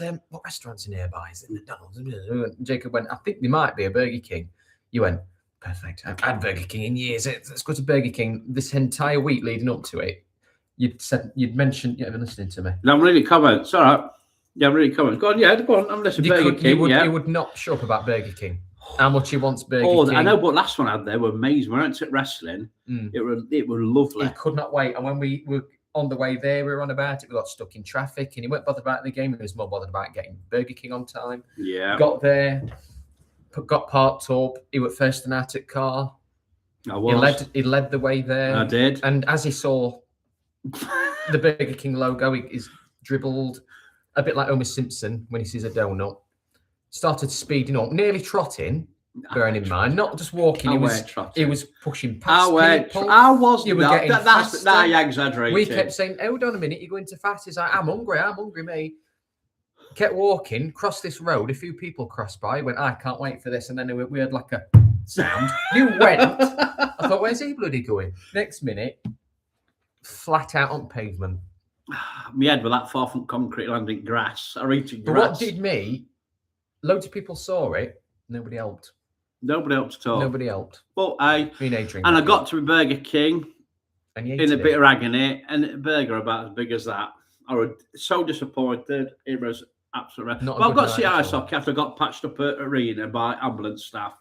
Speaker 1: restaurants are nearby? Is it McDonald's? And Jacob went, I think there might be a Burger King. You went, perfect. I've had Burger King in years. Let's go to Burger King. This entire week leading up to it, you'd mentioned, you've been listening to me.
Speaker 2: No, I'm really comment. It's all right. Yeah, I'm really comment. Go on, go on. I'm listening to Burger King.
Speaker 1: You would not show up about Burger King. How much he wants Burger King.
Speaker 2: I know, but last one I had there were amazing. When I went to wrestling, it were lovely.
Speaker 1: He could not wait. And when we were on the way there, we were on about it. We got stuck in traffic and he weren't bothered about the game. He was more bothered about getting Burger King on time.
Speaker 2: Yeah.
Speaker 1: Got there. Got parked up. He went first in our car.
Speaker 2: I was.
Speaker 1: He led the way there.
Speaker 2: I did.
Speaker 1: And as he saw the Burger King logo, he's dribbled a bit like Homer Simpson when he sees a donut. Started speeding up, nearly trotting. Bearing in mind, not just walking. He was pushing past people.
Speaker 2: I was.
Speaker 1: You were getting faster.
Speaker 2: That's exaggerating.
Speaker 1: We kept saying, "Hold on a minute, you're going too fast." He's like, "I'm hungry, mate." Kept walking, crossed this road. A few people crossed by. Went, I can't wait for this. And then we heard like a sound. You went. I thought, where's he bloody going? Next minute, flat out on pavement.
Speaker 2: My head was that far from concrete landing grass. I reached grass.
Speaker 1: But what did me? Loads of people saw it. Nobody helped.
Speaker 2: Nobody helped at all.
Speaker 1: Nobody helped.
Speaker 2: But I got to Burger King in a bit of agony, and a burger about as big as that. I was so disappointed. It was absolutely. But I've got to see ice hockey after I got patched up at arena by ambulance staff.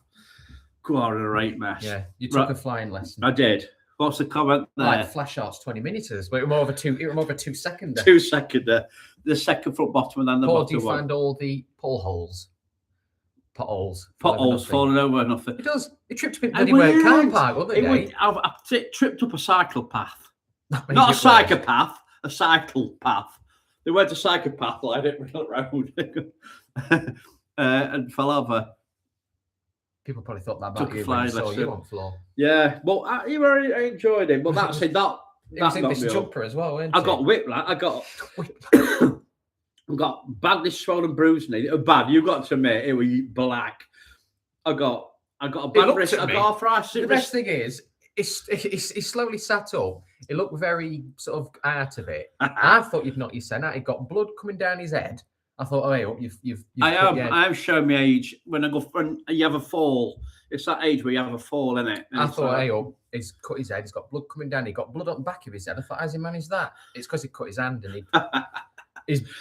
Speaker 2: God, a right mess.
Speaker 1: Yeah, you took a flying lesson.
Speaker 2: I did. What's the comment there?
Speaker 1: Like flash arts 20 minutes, but it was more of a 2 seconder.
Speaker 2: 2 seconder. The second front bottom and then the bottom.
Speaker 1: Do you find all the potholes
Speaker 2: falling over nothing?
Speaker 1: It does. It tripped up in bloody work car park, wasn't it?
Speaker 2: I tripped up a cycle path. Not a psychopath, a cycle path. They went to psychopath like it round and fell over.
Speaker 1: People probably thought that about you when you saw you on floor.
Speaker 2: Yeah, well, I enjoyed it, but that's it. That
Speaker 1: was in this jumper as well, wasn't
Speaker 2: it? I got whiplash. I got badly swollen bruised knee. Bad. You got to admit it was black. I got a bad wrist. I got arthritis.
Speaker 1: The best thing is, he slowly sat up. He looked very sort of out of it. I thought you'd knocked your sen out. He got blood coming down his head. I thought, oh, you've
Speaker 2: I am showing my age when you have a fall. It's that age where you have a fall, isn't it?
Speaker 1: I thought, he's cut his head. He's got blood coming down. He got blood on the back of his head. I thought, how's he managed that? It's because he cut his hand and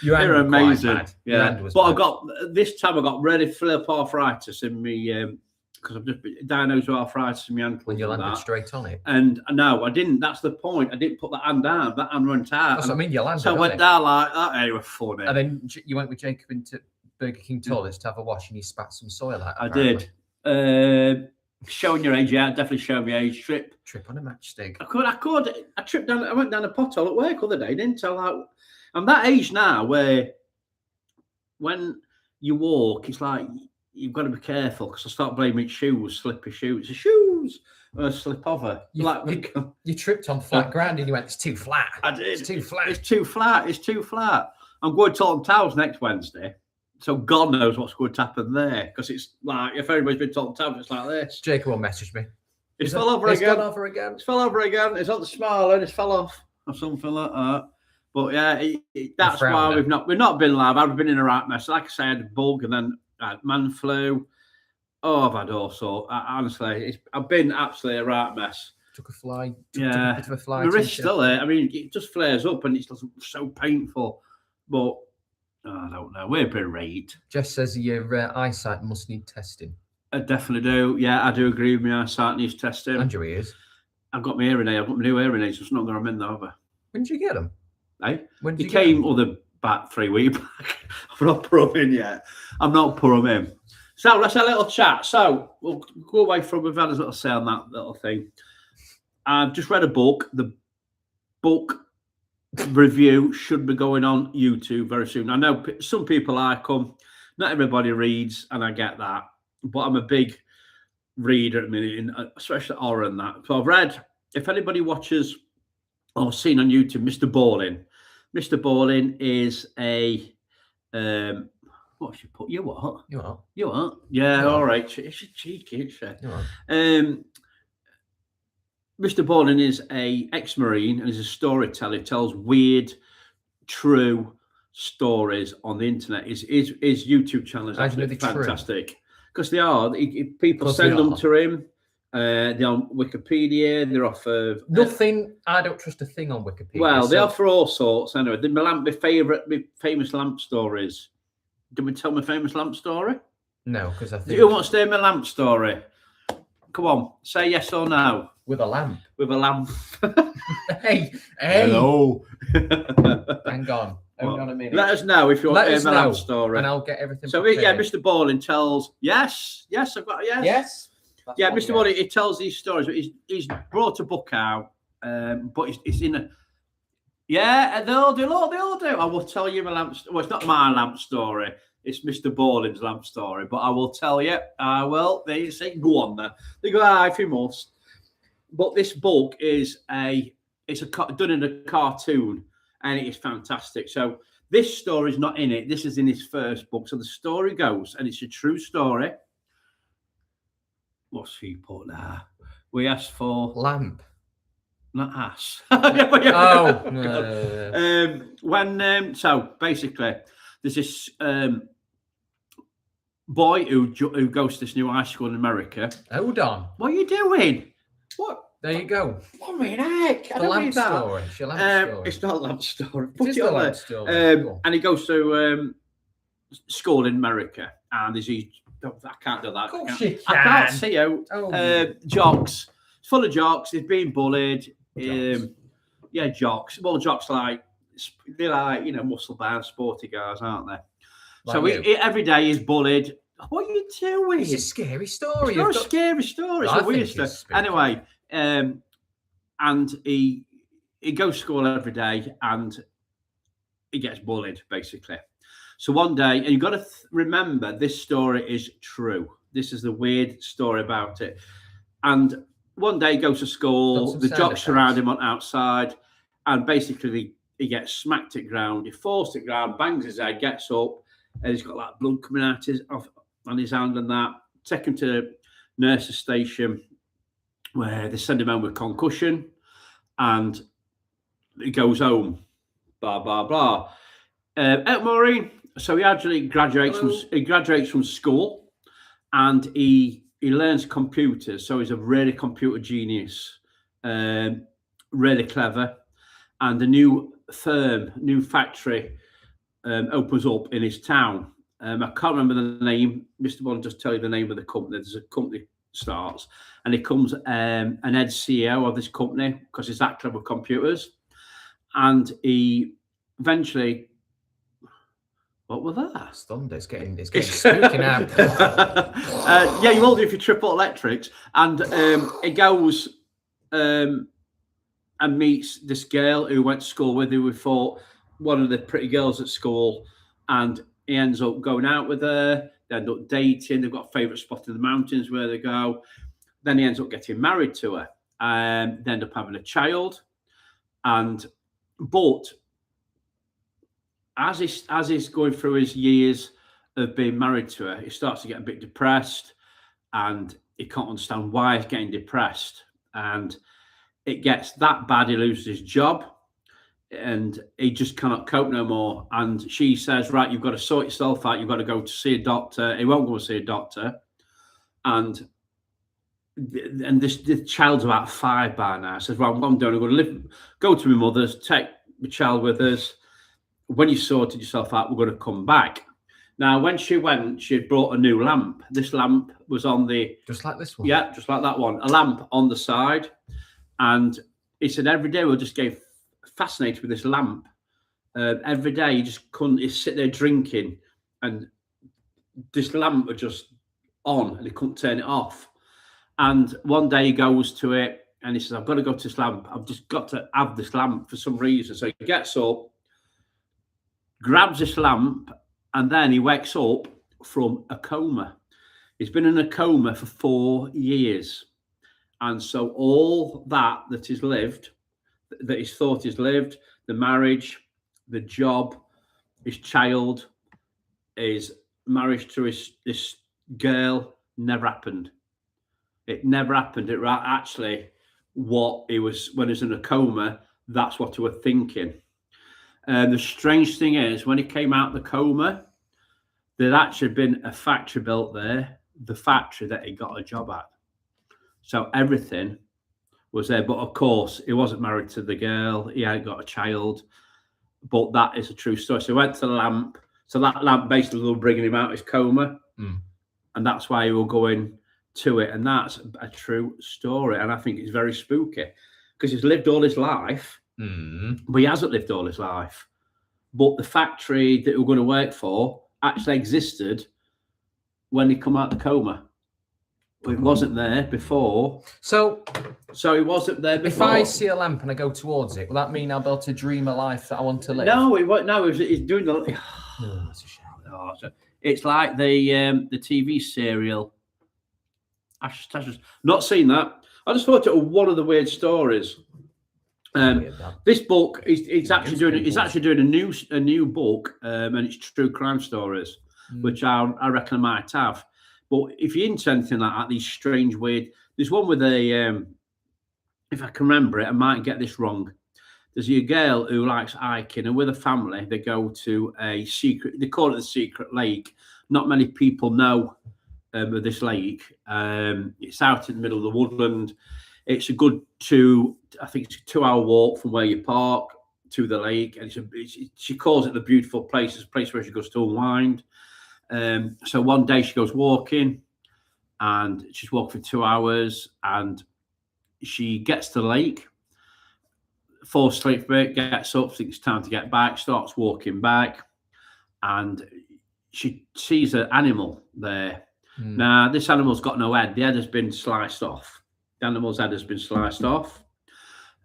Speaker 1: your hand was
Speaker 2: amazing.
Speaker 1: Quite bad. Yeah, your hand was
Speaker 2: but
Speaker 1: bad.
Speaker 2: This time I got really flip arthritis in me because I've just been diagnosed with arthritis in my ankle.
Speaker 1: When you landed straight on it.
Speaker 2: And no, I didn't. That's the point. I didn't put that hand down. That hand went out.
Speaker 1: That's what I mean. You landed.
Speaker 2: So I went down like that. Anyway, funny.
Speaker 1: And then you went with Jacob into Burger King toilets to have a wash, and you spat some soil out.
Speaker 2: I did. Showing your age, yeah, definitely showing my age. Trip
Speaker 1: on a matchstick.
Speaker 2: I could. I tripped down. I went down a pothole at work the other day. Didn't tell how. I'm that age now where when you walk, it's like you've got to be careful because I start blaming shoes, slippy shoes. The shoes slip over.
Speaker 1: You tripped on flat ground and you went, it's too flat.
Speaker 2: I did.
Speaker 1: It's too flat.
Speaker 2: It's too flat. It's too flat. I'm going to Alton Towers next Wednesday. So God knows what's going to happen there because it's like, if everybody's been to Alton Towers, it's like this.
Speaker 1: Jacob will message me.
Speaker 2: It's fell over again. It's fell over again. It's on the smile and it's fell off or something like that. But yeah, that's why we've not been live. I've been in a right mess. Like I said, I had a bug and then I had man flu. Oh, I've had all sorts. Honestly, I've been absolutely a right mess.
Speaker 1: Took a fly.
Speaker 2: Took a bit of a fly. My wrist's still there. I mean, it just flares up and it's so painful. But I don't know. We're berate.
Speaker 1: Jess says your eyesight must need testing.
Speaker 2: I definitely do. Yeah, I do agree with my eyesight needs testing.
Speaker 1: And your ears.
Speaker 2: I've got my hearing aid. I've got my new hearing aids. So it's not going to come in there, have I?
Speaker 1: When did you get them?
Speaker 2: When did you came about 3 weeks back. I've not put them in yet. I'm not put them in. So let's have a little chat. So we'll go away from, we've had a little say on that little thing. I've just read a book. The book review should be going on YouTube very soon. I know some people like them. Not everybody reads, and I get that. But I'm a big reader at the minute, especially horror and that. So I've read, if anybody watches or seen on YouTube, Mr. Ballin. Mr. Ballin is a what should put you what?
Speaker 1: You are.
Speaker 2: You are? Yeah, all right. She's cheeky, isn't she?
Speaker 1: You are.
Speaker 2: Mr. Ballin is a ex-Marine and is a storyteller. He tells weird, true stories on the internet. His YouTube channel is absolutely fantastic because they are. People send them to him. They're on Wikipedia. They're off of
Speaker 1: nothing. I don't trust a thing on Wikipedia.
Speaker 2: Well, they offer all sorts. Anyway, my famous lamp stories. Did we tell my famous lamp story?
Speaker 1: No, because I think.
Speaker 2: Who wants to hear my lamp story? Come on, say yes or no.
Speaker 1: With a lamp.
Speaker 2: With a lamp.
Speaker 1: Hey.
Speaker 2: Hello.
Speaker 1: Hang on. Hang on a minute.
Speaker 2: Let us know if you want to hear my lamp story.
Speaker 1: And I'll get everything.
Speaker 2: So, yeah, Mr. Ballin tells, yes, I've got a yes.
Speaker 1: Yes.
Speaker 2: Yeah, Mr. Ballin, he tells these stories. He's brought a book out, but it's in a. Yeah, they all do. I will tell you my lamp story. Well, it's not my lamp story. It's Mr. Ballin's lamp story. But I will tell you. I will. They say, go on there. They go, if you must. But this book is done in a cartoon, and it is fantastic. So this story is not in it. This is in his first book. So the story goes, and it's a true story. What's he put there? We asked for
Speaker 1: lamp,
Speaker 2: not ass. So basically, there's this boy who goes to this new high school in America.
Speaker 1: Hold on,
Speaker 2: what are you doing? What?
Speaker 1: There you go.
Speaker 2: What the heck?
Speaker 1: The lamp story. It's your lamp story.
Speaker 2: It's not a lamp story.
Speaker 1: It is the lamp story.
Speaker 2: And he goes to school in America, and there's these. I can't do that.
Speaker 1: Of course you can.
Speaker 2: I can't see out. Jocks. It's full of jocks. He's being bullied. Jocks. Well, jocks they're like muscle bound, sporty guys, aren't they? Like so he every day he's bullied. What are you doing?
Speaker 1: It's a scary story.
Speaker 2: It's not a scary story. It's a weird story. Anyway, and he goes to school every day and he gets bullied, basically. So one day, and you've got to remember, this story is true. This is the weird story about it. And one day he goes to school, the jocks surround him on outside, and basically he gets smacked at ground. He falls to the ground, bangs his head, gets up, and he's got like blood coming out on his hand and that. Take him to nurse's station where they send him home with concussion, and he goes home. Blah blah blah. Maureen. So he actually graduates from school, and he learns computers. So he's a really computer genius, really clever. And a new factory opens up in his town. I can't remember the name. Mr. Bond just tell you the name of the company. There's a company starts, and he becomes an head CEO of this company because he's that clever with computers. And he eventually. What was that?
Speaker 1: It's thunder. It's getting spooky now.
Speaker 2: You will do if you triple electrics. And he goes and meets this girl who went to school with, who we thought one of the pretty girls at school, and he ends up going out with her. They end up dating. They've got a favourite spot in the mountains where they go. Then he ends up getting married to her. They end up having a child. But as he's going through his years of being married to her, he starts to get a bit depressed, and he can't understand why he's getting depressed. And it gets that bad, he loses his job, and he just cannot cope no more. And she says, right, you've got to sort yourself out. You've got to go to see a doctor. He won't go and see a doctor. And the child's about 5 by now. Says, well, what I'm doing, I'm going to go to my mother's, take the child with us. When you sorted yourself out, we're going to come back. Now, when she went, she had brought a new lamp. This lamp was on the...
Speaker 1: Just like this one?
Speaker 2: Yeah, just like that one. A lamp on the side. And he said, every day we'll just get fascinated with this lamp. Every day he just couldn't... He'd sit there drinking, and this lamp was just on, and he couldn't turn it off. And one day he goes to it, and he says, I've got to go to this lamp. I've just got to have this lamp for some reason. So he gets up, grabs this lamp, and then he wakes up from a coma. He's been in a coma for 4 years. And so all that he's lived, that he's thought he's lived, the marriage, the job, his child, his marriage to this girl, never happened. It never happened. It actually, what he was, when he was in a coma, that's what he was thinking. The strange thing is, when he came out of the coma, there'd actually been a factory built there, the factory that he got a job at. So everything was there. But of course, he wasn't married to the girl. He hadn't got a child. But that is a true story. So he went to the lamp. So that lamp basically was bringing him out of his coma. And that's why he was going to it. And that's a true story. And I think it's very spooky because he's lived all his life, but he hasn't lived all his life. But the factory that he was going to work for actually existed when he come out of the coma. But it wasn't there before.
Speaker 1: So
Speaker 2: it wasn't there before.
Speaker 1: If I see a lamp and I go towards it, will that mean I'll be able to dream a life that I want to live?
Speaker 2: No, he won't. No, he's doing the.
Speaker 1: That's a shame.
Speaker 2: It's like the TV serial. Ashes. Not seen that. I just thought it was one of the weird stories. This book is actually doing. He's actually doing a new book, and it's true crime stories, which I reckon I might have. But if you're into anything like that, these strange, weird, there's one with a. If I can remember it, I might get this wrong. There's a girl who likes hiking, and with a family, they go to a secret. They call it the secret lake. Not many people know of this lake. It's out in the middle of the woodland. It's a good I think it's a 2-hour walk from where you park to the lake, and she calls it the beautiful place. It's a place where she goes to unwind. So one day she goes walking, and she's walking for 2 hours, and she gets to the lake, falls asleep for it, gets up, thinks it's time to get back, starts walking back, and she sees an animal there. Now, this animal's got no head. The head has been sliced off. The animal's head has been sliced off.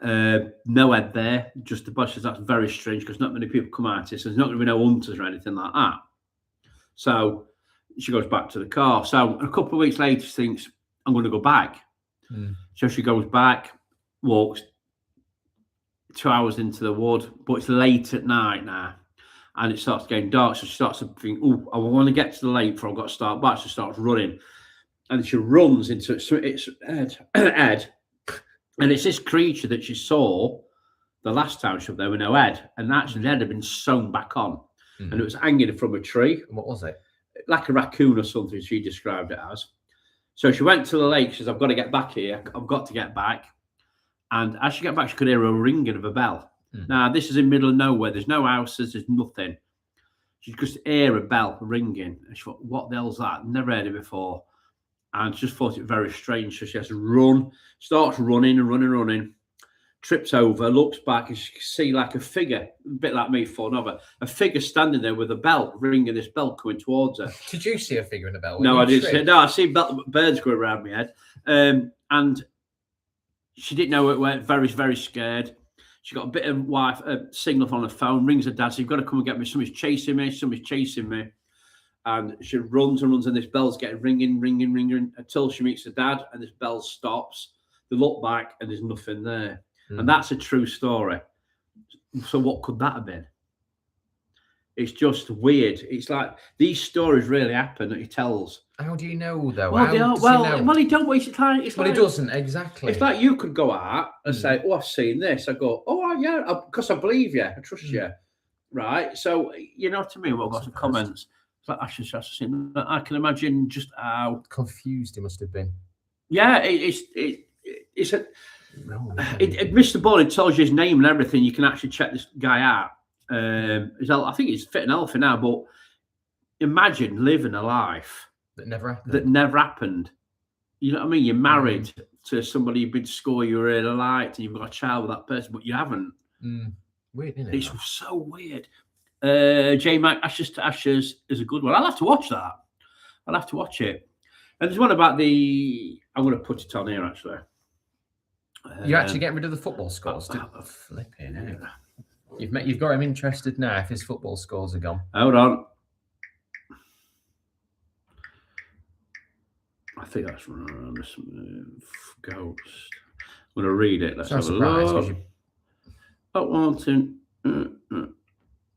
Speaker 2: No head there, just the bushes. That's very strange because not many people come out here, so there's not going to be no hunters or anything like that. So she goes back to the car. So a couple of weeks later, she thinks, I'm going to go back. So she goes back, walks 2 hours into the wood, but it's late at night now, and it starts getting dark. So she starts to think, oh, I want to get to the lake before I've got to start back. She starts running, and she runs into its head. And it's this creature that she saw the last time she was there with no head. And actually, the head had been sewn back on. And it was hanging from a tree.
Speaker 1: What was it?
Speaker 2: Like a raccoon or something, she described it as. So she went to the lake. She says, I've got to get back here. I've got to get back. And as she got back, she could hear a ringing of a bell. Now, this is in the middle of nowhere. There's no houses. There's nothing. She could just hear a bell ringing. And she thought, what the hell's that? Never heard it before. And she just thought it very strange. So she has to run, starts running and running, trips over, looks back, and she can see like a figure, a bit like me falling over, a figure standing there with a bell, ringing this bell coming towards her.
Speaker 1: Did you see a figure in a bell?
Speaker 2: No, I didn't see. No, I see birds going around my head. And she didn't know it, went very, very scared. She got a bit of signal on her phone, rings her dad, says, you've got to come and get me. Somebody's chasing me. And she runs, and this bell's getting ringing until she meets her dad, and this bell stops. They look back, and there's nothing there. And that's a true story. So what could that have been? It's just weird. It's like these stories really happen that he tells.
Speaker 1: How do you know, though?
Speaker 2: Well, he don't waste time.
Speaker 1: He doesn't, exactly.
Speaker 2: It's like you could go out and say, oh, I've seen this. I go, oh, yeah, because I believe you. I trust you. Right? So, you know what I mean? We've got some comments. It's like, I can imagine just how
Speaker 1: confused he must have been.
Speaker 2: Yeah, it's a... Mr. Bowling tells you his name and everything. You can actually check this guy out. I think he's fit and healthy now, but imagine living a life
Speaker 1: that never
Speaker 2: happened. You know what I mean? You're married to somebody you've been to school you really liked, and you've got a child with that person, but you haven't.
Speaker 1: Weird, isn't it?
Speaker 2: It's so weird. J Mac, Ashes to Ashes is a good one. I'll have to watch that. I'll have to watch it. And there's one about I'm going to put it on here actually.
Speaker 1: You're actually getting rid of the football scores. Flipping it. You've got him interested now if his football scores are gone.
Speaker 2: Hold on. I think that's Ghost. I'm going to read it. Let's have a look.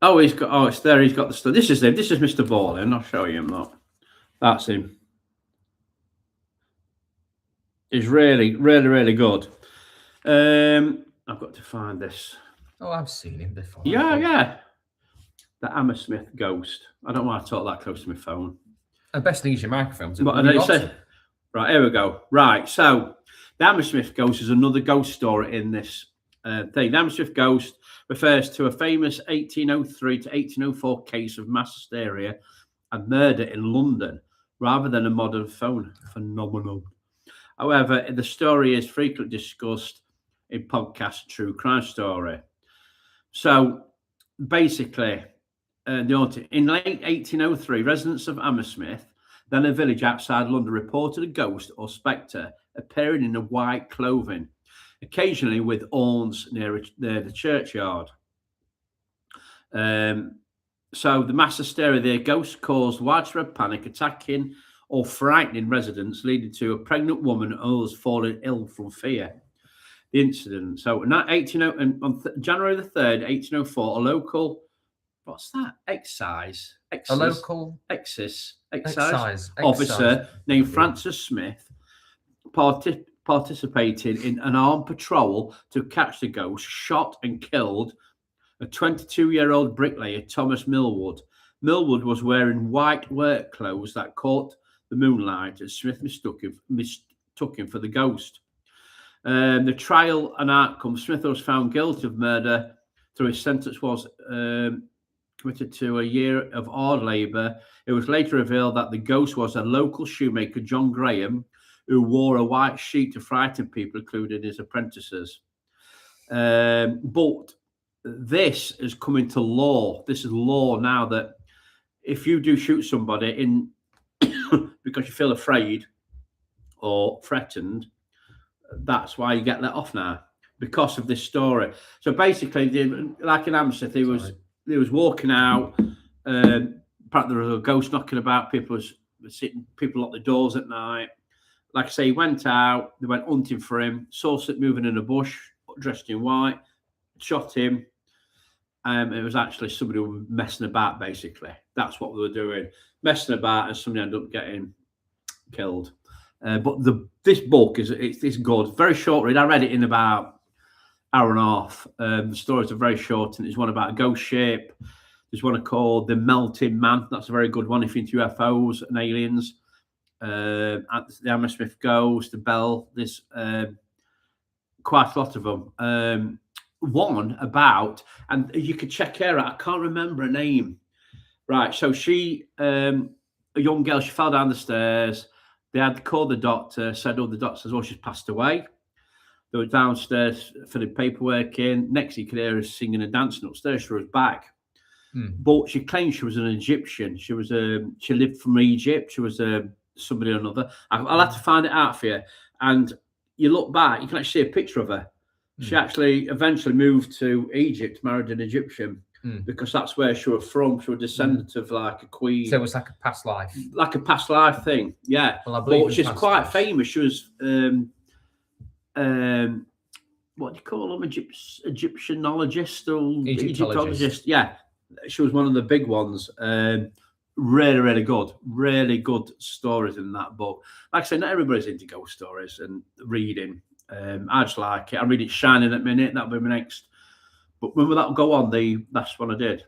Speaker 2: Oh, he's got. Oh, it's there. He's got the stuff. This is him. This is Mr. Ballin. I'll show you him. Look, that's him. He's really, really, really good. I've got to find this.
Speaker 1: Oh, I've seen him before.
Speaker 2: Yeah. The Hammersmith Ghost. I don't want to talk that close to my phone.
Speaker 1: The best thing is your microphones.
Speaker 2: Right, here we go. Right, so the Hammersmith Ghost is another ghost story in this thing. The Hammersmith Ghost refers to a famous 1803 to 1804 case of mass hysteria and murder in London, rather than a modern phenomenon. However, the story is frequently discussed in podcasts, True Crime Story. So, basically, in late 1803, residents of Hammersmith, then a village outside London, reported a ghost or spectre appearing in a white clothing, occasionally with horns near the churchyard. So the mass hysteria, the ghost caused widespread panic, attacking or frightening residents, leading to a pregnant woman and others falling ill from fear. The incident. So on January the 3rd, 1804, a local, what's that? Excise officer named Francis Smith participated in an armed patrol to catch the ghost, shot and killed a 22-year-old bricklayer, Thomas Millwood. Millwood was wearing white work clothes that caught the moonlight, and Smith mistook him for the ghost. The trial and outcome: Smith was found guilty of murder, so his sentence was committed to a year of hard labour. It was later revealed that the ghost was a local shoemaker, John Graham, who wore a white sheet to frighten people, including his apprentices. But this is coming to law. This is law now, that if you do shoot somebody in because you feel afraid or threatened, that's why you get let off now, because of this story. So basically, like in Hammersmith, he was walking out. Apparently, there was a ghost knocking about. People locked the doors at night. Like I say, he went out. They went hunting for him. Saw it moving in a bush, dressed in white. Shot him. It was actually somebody who was messing about. Basically, that's what they were doing, messing about, and somebody ended up getting killed. But this book it's good. Very short read. I read it in about hour and a half. The stories are very short, and there's one about a ghost ship. There's one called The Melting Man. That's a very good one if you're into UFOs and aliens. The Hammersmith Ghost, the Bell. There's quite a lot of them. One about, and you could check her out. I can't remember her name. Right, so she, a young girl, she fell down the stairs. They had called the doctor, said, the doctor says, she's passed away. They were downstairs filling paperwork in. Next, you could hear her singing and dancing upstairs. She was back. But she claimed she was an Egyptian. She lived from Egypt. She was somebody or another. I'll have to find it out for you. And you look back, you can actually see a picture of her. She actually eventually moved to Egypt, married an Egyptian, because that's where she was from. She was a descendant of like a queen.
Speaker 1: So it was like a past life.
Speaker 2: Like a past life thing, yeah.
Speaker 1: Well, I believe
Speaker 2: but she's quite famous. She was, what do you call them? Egyptologist or Egyptologist? Yeah. She was one of the big ones. Really, really good. Really good stories in that book. Like I said, not everybody's into ghost stories and reading. I just like it. I read it Shining at minute. That'll be my next. But when will that go on? That's what I did.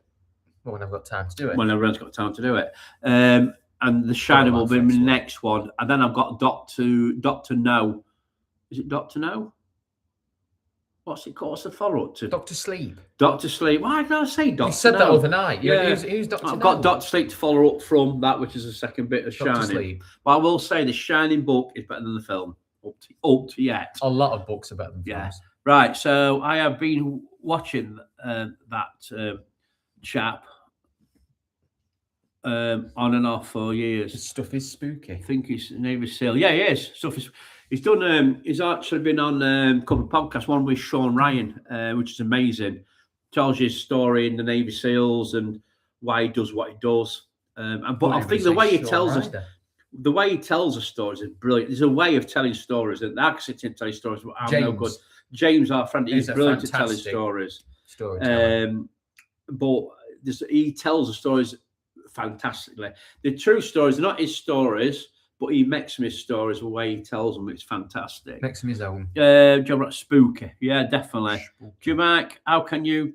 Speaker 1: Well, when I've got time to do it.
Speaker 2: When everyone's got time to do it. And the Shining will be my next one. And then I've got Doctor No. Is it Doctor No? What's it called? What's the follow-up to?
Speaker 1: Doctor Sleep.
Speaker 2: Doctor Sleep. Why did I say Doctor No?
Speaker 1: You said that overnight.
Speaker 2: Yeah.
Speaker 1: Who's Doctor No?
Speaker 2: I've got Doctor Sleep to follow up from that, which is the second bit of
Speaker 1: Doctor
Speaker 2: Shining.
Speaker 1: Sleep.
Speaker 2: But I will say the Shining book is better than the film. Up to yet.
Speaker 1: A lot of books are better than films.
Speaker 2: Yeah. Right. So I have been watching that chap on and off for years.
Speaker 1: His stuff is spooky.
Speaker 2: I think he's Navy SEAL. Yeah, he is. Stuff is. He's done. He's actually been on a couple of podcasts. One with Sean Ryan, which is amazing. Tells you his story in the Navy SEALs and why he does what he does. But I think the way he tells us. the way he tells the stories is brilliant. There's a way of telling stories, and I can sit and tell you stories, but I'm no good. James, our friend, he's brilliant at telling stories. But he tells the stories fantastically. The true stories are not his stories, but he makes them his stories the way he tells them. It's fantastic.
Speaker 1: Makes them his own.
Speaker 2: Spooky. Yeah, definitely. Do you Mike, how can you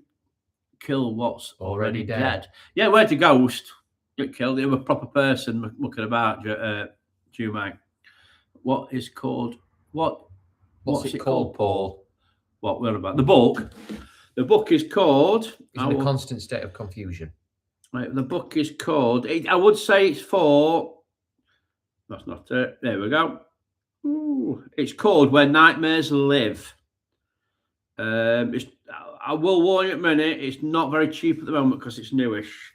Speaker 2: kill what's already dead? Yeah, where's the ghost? Get killed. They were a proper person looking about. Do you Mike? What's it called, Paul? What we're about? The book. The book is called.
Speaker 1: It's in a constant state of confusion.
Speaker 2: Right, the book is called. I would say it's for. That's not it. There we go. Ooh, it's called Where Nightmares Live. I will warn you a minute. It's not very cheap at the moment because it's newish.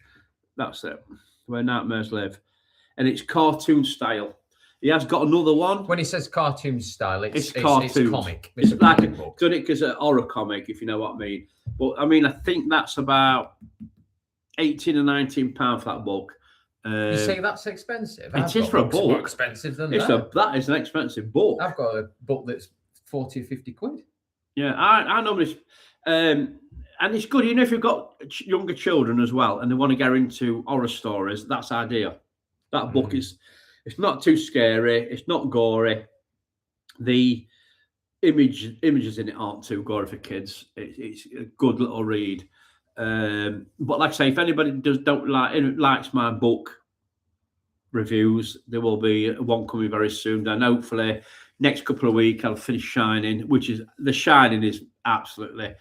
Speaker 2: That's it. Where Nightmares Live, and it's cartoon style. He has got another one.
Speaker 1: When he says cartoon style, it's comic.
Speaker 2: It's like a book. Done it because a horror comic, if you know what I mean. But I mean, I think that's about £18 or £19 for that book.
Speaker 1: You say that's expensive?
Speaker 2: It is for a book.
Speaker 1: More expensive than that.
Speaker 2: That is an expensive book.
Speaker 1: I've got a book that's 40 or 50 quid.
Speaker 2: Yeah, I normally, and it's good. You know, if you've got younger children as well, and they want to get into horror stories, that's ideal. That book is. It's not too scary. It's not gory. The images in it aren't too gory for kids. It's a good little read. But like I say, if anybody likes my book reviews, there will be one coming very soon. And hopefully next couple of weeks I'll finish Shining, The Shining is absolutely.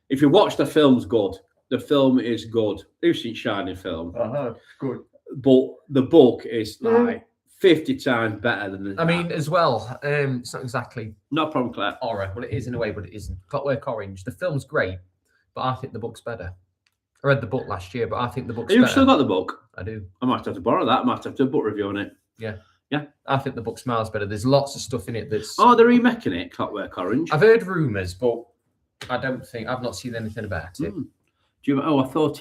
Speaker 2: If you watch the film's good. The film is good. Who's seen Shining film?
Speaker 1: It's good.
Speaker 2: But the book is like 50 times better than the.
Speaker 1: I mean, as well, it's not exactly.
Speaker 2: No problem, Claire.
Speaker 1: Horror. Well, it is in a way, but it isn't. Clockwork Orange. The film's great, but I think the book's better. I read the book last year, but I think the book's better.
Speaker 2: You've still got the book?
Speaker 1: I do.
Speaker 2: I might have to borrow that. I might have to do a book review on it.
Speaker 1: Yeah.
Speaker 2: Yeah.
Speaker 1: I think the book smells better. There's lots of stuff in it that's.
Speaker 2: Oh, they're remaking it, Clockwork Orange.
Speaker 1: I've heard rumours, but I've not seen anything about it.
Speaker 2: I thought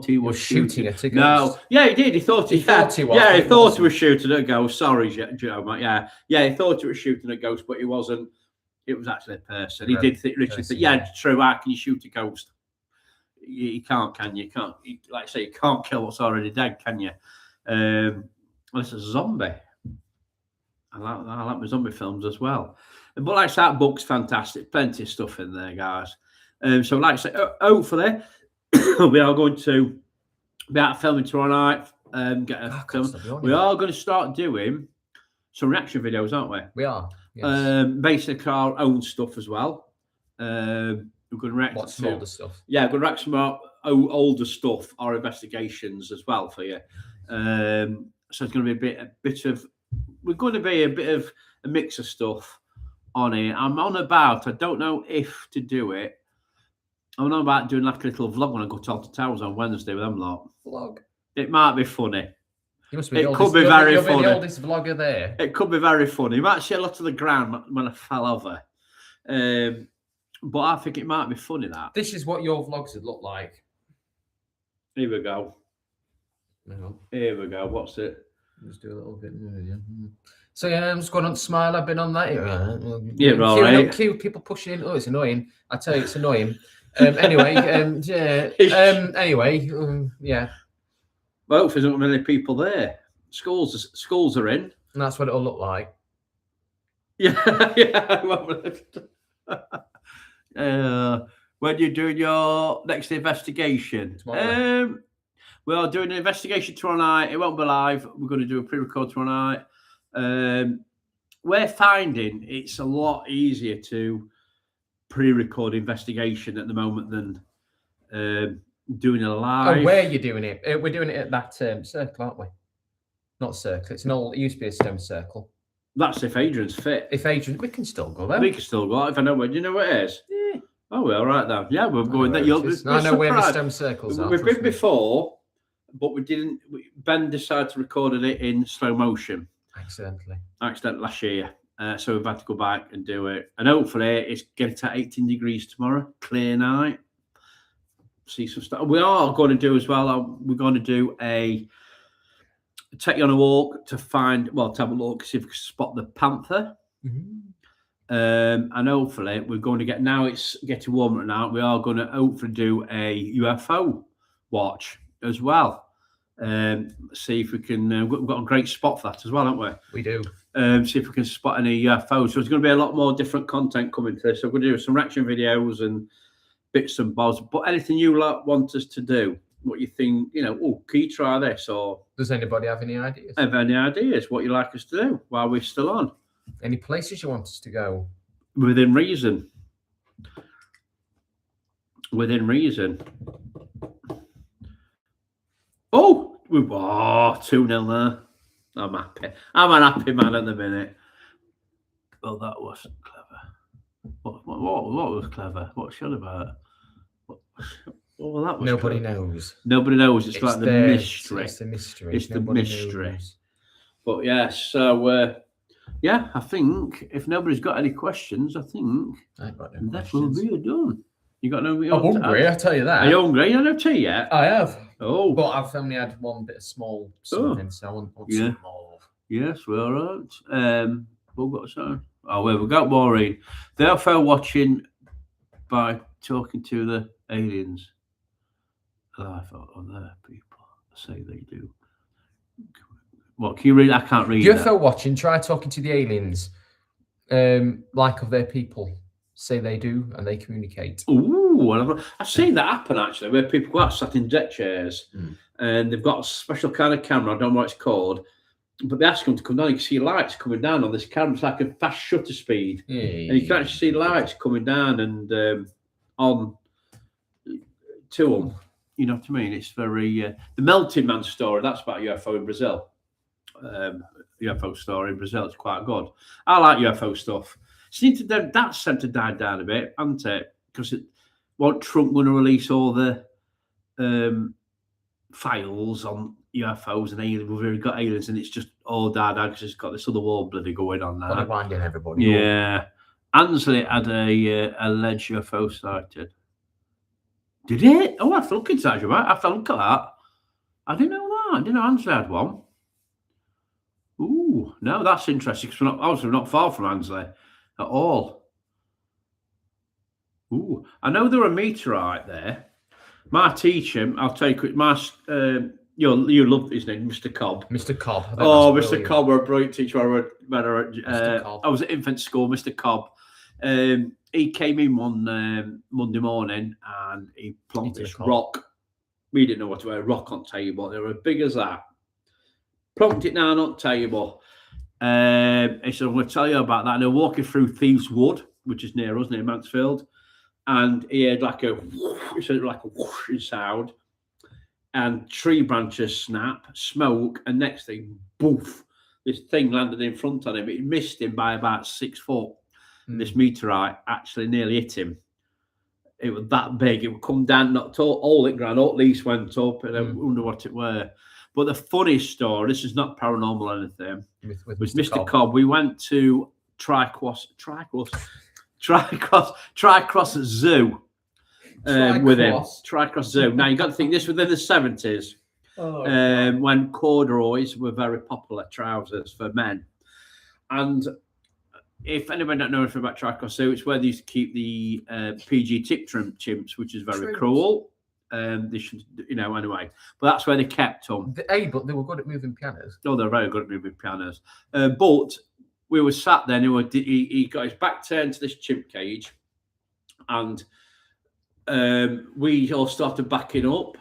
Speaker 2: he was
Speaker 1: shooting at a ghost.
Speaker 2: No, yeah, he did. He thought he was. Yeah, he thought he was shooting at a ghost. Sorry, Joe, mate. Yeah, he thought he was shooting at a ghost, but he wasn't. It was actually a person. He did literally think, yeah, it's true. How can you shoot a ghost? You can't, can you? Can't. Like I say, you can't kill what's already dead, can you? Unless it's a zombie. I like my zombie films as well. But like that book's fantastic. Plenty of stuff in there, guys. So like I say, hopefully we are going to be out filming tomorrow night. Get a film. We are going to start doing some reaction videos, aren't we?
Speaker 1: We are. Yes.
Speaker 2: Basically our own stuff as well. We're going to react
Speaker 1: to older stuff.
Speaker 2: Yeah, we're going to react to some older stuff, our investigations as well for you. So it's going to be we're going to be a bit of a mix of stuff on it. I don't know if to do it. I'm on about doing like a little vlog when I go to Alton Towers on Wednesday with them lot.
Speaker 1: Vlog?
Speaker 2: It might be funny.
Speaker 1: It could be
Speaker 2: very funny.
Speaker 1: You'll be the oldest vlogger there.
Speaker 2: It could be very funny. You might see a lot of the ground when I fell over. But I think it might be funny, that.
Speaker 1: This is what your vlogs would look like.
Speaker 2: Here we go. Here we go. What's it?
Speaker 1: Just do a little bit. So yeah, I'm just going on to Smile. I've been on that.
Speaker 2: Yeah, all right.
Speaker 1: Cute people pushing in. Oh, it's annoying. I tell you, it's annoying. Anyway, yeah.
Speaker 2: Well, there's not many people there. Schools are in.
Speaker 1: And that's what it'll look like.
Speaker 2: Yeah. When you're doing your next investigation?
Speaker 1: Tomorrow.
Speaker 2: We are doing an investigation tomorrow night. It won't be live. We're going to do a pre-record tomorrow night. We're finding it's a lot easier to pre-record investigation at the moment than doing a live.
Speaker 1: Oh, where are you doing it? We're doing it at that circle, aren't we? Not circle. It used to be a stone circle.
Speaker 2: That's if Adrian's fit.
Speaker 1: We can still go there.
Speaker 2: We can still go. If I know where. Do you know where it is?
Speaker 1: Yeah.
Speaker 2: Oh, well, right then. Yeah, we're going there.
Speaker 1: I know where the stone circles are.
Speaker 2: We've been before, but we didn't. Ben decided to record it in slow motion.
Speaker 1: Accidentally
Speaker 2: last year. So we've had to go back and do it. And hopefully it's getting to 18 degrees tomorrow. Clear night. See some stuff. We are going to do as well. We're going to do take you on a walk to have a look, see if we can spot the panther. And hopefully we're going to get, now it's getting warmer now, we are going to hopefully do a UFO watch as well. See if we can, we've got a great spot for that as well, haven't we?
Speaker 1: We do.
Speaker 2: See if we can spot any UFOs. So there's going to be a lot more different content coming to this. So we're going to do some reaction videos and bits and bobs. But anything you want us to do, what you think, can you try this? Or
Speaker 1: does anybody have any ideas?
Speaker 2: Have any ideas what you like us to do while we're still on?
Speaker 1: Any places you want us to go?
Speaker 2: Within reason. Within reason. Oh, 2-0 there. I'm happy. I'm an happy man at the minute. Well, that wasn't clever. What was clever? What's she on about? Well, that was
Speaker 1: nobody
Speaker 2: clever.
Speaker 1: knows.
Speaker 2: Nobody knows. It's like the mystery.
Speaker 1: It's the mystery.
Speaker 2: It's the mystery. Knows. But yeah, so I think if nobody's got any questions, I think that will be done. You got no?
Speaker 1: I'm hungry. I tell you that.
Speaker 2: Are you hungry? You had no tea yet?
Speaker 1: I have.
Speaker 2: Oh,
Speaker 1: but I've only had one bit of small something, so I want some more.
Speaker 2: Yes, we're all right. We've got some. Oh, well, we've got Maureen. Therefore, watching by talking to the aliens. I thought, there people say they do. What can you read? I can't read.
Speaker 1: UFO watching. Try talking to the aliens, like of their people. Say they do, and they communicate.
Speaker 2: Ooh, I've seen that happen actually, where people go out sat in deck chairs, and they've got a special kind of camera. I don't know what it's called, but they ask them to come down. You can see lights coming down on this camera. It's like a fast shutter speed, and you can actually see lights coming down and on to them. You know what I mean? It's very the Melting Man story. That's about UFO in Brazil. UFO story in Brazil. It's quite good. I like UFO stuff. That seemed to die down a bit, hasn't it? Because Trump going to release all the files on UFOs and aliens. We've already got aliens, and it's just all died down because it's got this other war bloody going on now.
Speaker 1: Winding everybody.
Speaker 2: Yeah, Ansley had a alleged UFO sighted. Did it? Oh, I have to look inside you, right? I have to look at that. I didn't know that. I didn't know Ansley had one. Ooh, no, that's interesting because we're not far from Ansley at all. Ooh, I know there were a meteorite there. My teacher, I'll take it. You love his name, Mr. Cobb.
Speaker 1: Mr. Cobb.
Speaker 2: Oh, Mr. Cobb, we're a brilliant teacher. I was at infant school. Mr. Cobb. He came in one Monday morning and he plonked this rock. We didn't know what to wear, a rock on table. They were as big as that. Plonked it down on table. He said, I'm going to tell you about that. And they're walking through Thieves Wood, which is near us, near Mansfield. And he had like a whooshing sound. And tree branches snap, smoke, and next thing, boof, this thing landed in front of him. It missed him by about 6 foot. And this meteorite actually nearly hit him. It was that big. It would come down, not all it ground, all leaves went up, and I wonder what it were. But the funny story, this is not paranormal or anything, was Mr. Cobb. We went to Tricross Zoo with him. Tricross Zoo. Now, you got to think this was in the 70s when corduroys were very popular trousers for men. And if anyone don't know anything about Tricross Zoo, it's where they used to keep the PG tip chimps, which is very cruel. They should, anyway. But that's where they kept them.
Speaker 1: But they were good at moving pianos.
Speaker 2: Oh, they're very good at moving pianos. But we were sat there, and he got his back turned to this chimp cage, and we all started backing up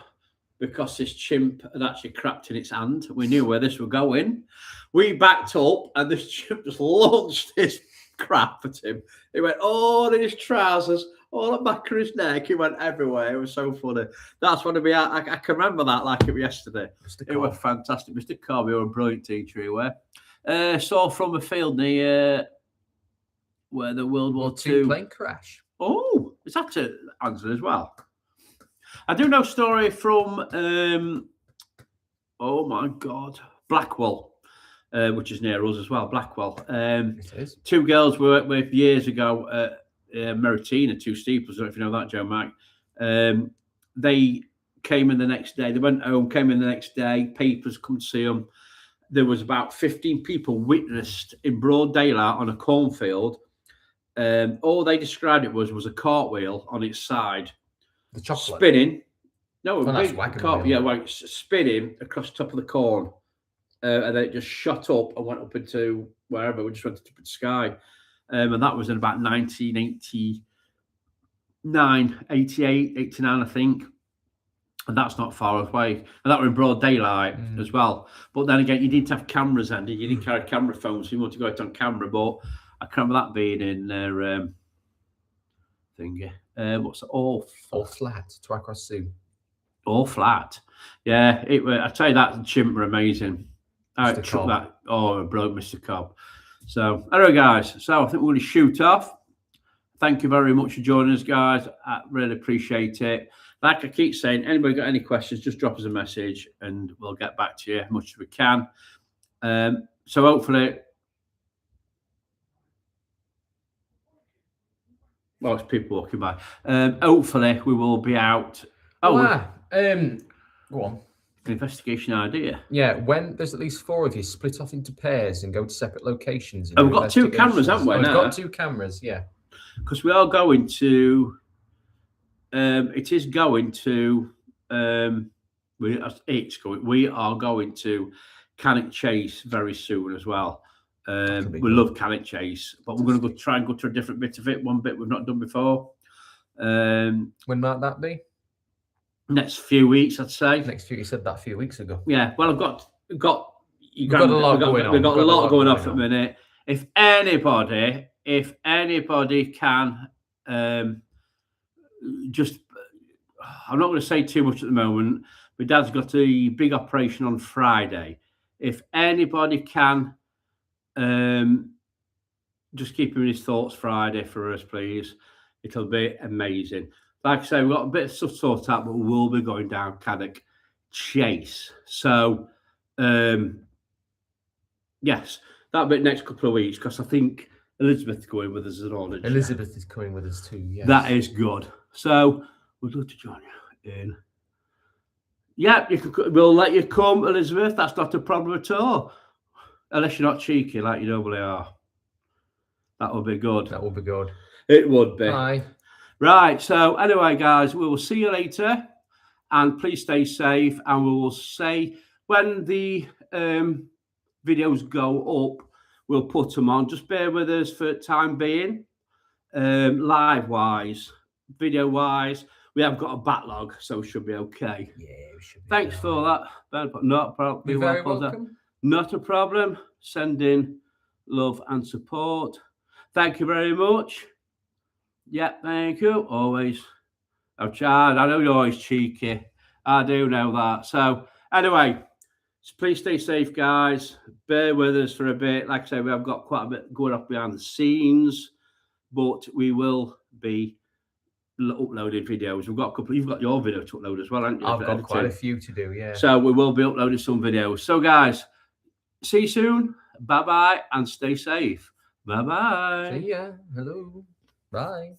Speaker 2: because this chimp had actually crapped in its hand. We knew where this was going. We backed up, and this chimp just launched his crap at him. It went all in his trousers, all the back of his neck. It went everywhere. It was so funny. That's what I can remember that like it was yesterday. It was fantastic. Mr. Cobb, you were a brilliant teacher. You were. Saw from a field near where the World War II
Speaker 1: plane crash.
Speaker 2: Oh, is that to answer as well? I do know a story from, oh my God, Blackwell, which is near us as well, Blackwell. Two girls we worked with years ago at Meritina, two steeples. I don't know if you know that, Joe Mac. They came in the next day. They went home, came in the next day. Papers come to see them. there was about 15 people witnessed in broad daylight on a cornfield. All they described it was a cartwheel on its side,
Speaker 1: The chocolate
Speaker 2: spinning. No,
Speaker 1: Oh,
Speaker 2: a
Speaker 1: that's
Speaker 2: big
Speaker 1: wagon
Speaker 2: cart,
Speaker 1: wheel.
Speaker 2: yeah, like spinning across the top of the corn, and then it just shot up and went up into wherever. We just went up into the sky, and that was in about 1989, 88, 89, I think. And that's not far away. And that were in broad daylight as well. But then again, you didn't have cameras then. You didn't carry camera phones, so you want to go out on camera. But I can remember that being in their thingy. What's it? All
Speaker 1: flat, Twycross Zoo.
Speaker 2: All flat. Yeah, it were. I tell you that chimp were amazing. I took that. Oh, it broke Mr. Cobb. So, anyway, guys. So I think we're going to shoot off. Thank you very much for joining us, guys. I really appreciate it. Like I keep saying, anybody got any questions, just drop us a message and we'll get back to you as much as we can. So hopefully, well, it's people walking by. Hopefully, we will be out.
Speaker 1: Go on.
Speaker 2: Investigation idea.
Speaker 1: Yeah, when there's at least 4 of you, split off into pairs and go to separate locations.
Speaker 2: We've got 2 cameras, haven't we?
Speaker 1: We've got 2 cameras, yeah.
Speaker 2: Because we are going to. It is going to. We are going to Cannock Chase very soon as well. We love Cannock Chase, but we're going to try and go to a different bit of it. One bit we've not done before.
Speaker 1: When might that be?
Speaker 2: Next few weeks, I'd say.
Speaker 1: You said that a few weeks ago.
Speaker 2: Yeah. Well, we've got
Speaker 1: a lot going on.
Speaker 2: We've got a lot going off at the minute. If anybody can. Just, I'm not going to say too much at the moment. My dad's got a big operation on Friday. If anybody can, just keep him in his thoughts Friday for us, please. It'll be amazing. Like I say, we've got a bit of stuff sorted out, but we will be going down Cannock Chase. So, yes, that'll be next couple of weeks because I think Elizabeth's going with us as well.
Speaker 1: Elizabeth is coming with us too, yes.
Speaker 2: That is good. So, we'd love to join you in. Yeah, we'll let you come, Elizabeth. That's not a problem at all. Unless you're not cheeky like you normally are. That would be good.
Speaker 1: That would be good.
Speaker 2: It would be.
Speaker 1: Bye.
Speaker 2: Right. So, anyway, guys, we will see you later. And please stay safe. And we will say when the videos go up, we'll put them on. Just bear with us for the time being. Live-wise, video-wise, we have got a backlog, so we should be okay.
Speaker 1: Yeah, we should be.
Speaker 2: Thanks for that. Not a problem.
Speaker 1: You're very welcome.
Speaker 2: Not a problem. Send in love and support. Thank you very much. Yeah, thank you. Always. I've tried. I know you're always cheeky. I do know that. So, anyway, please stay safe, guys. Bear with us for a bit. Like I say, we have got quite a bit going off behind the scenes, but we will be uploading videos. We've got a couple. You've got your video to upload as well, haven't you?
Speaker 1: I've got quite a few to do, yeah.
Speaker 2: So we will be uploading some videos. So, guys, see you soon. Bye-bye and stay safe. Bye-bye.
Speaker 1: See ya. Hello. Bye.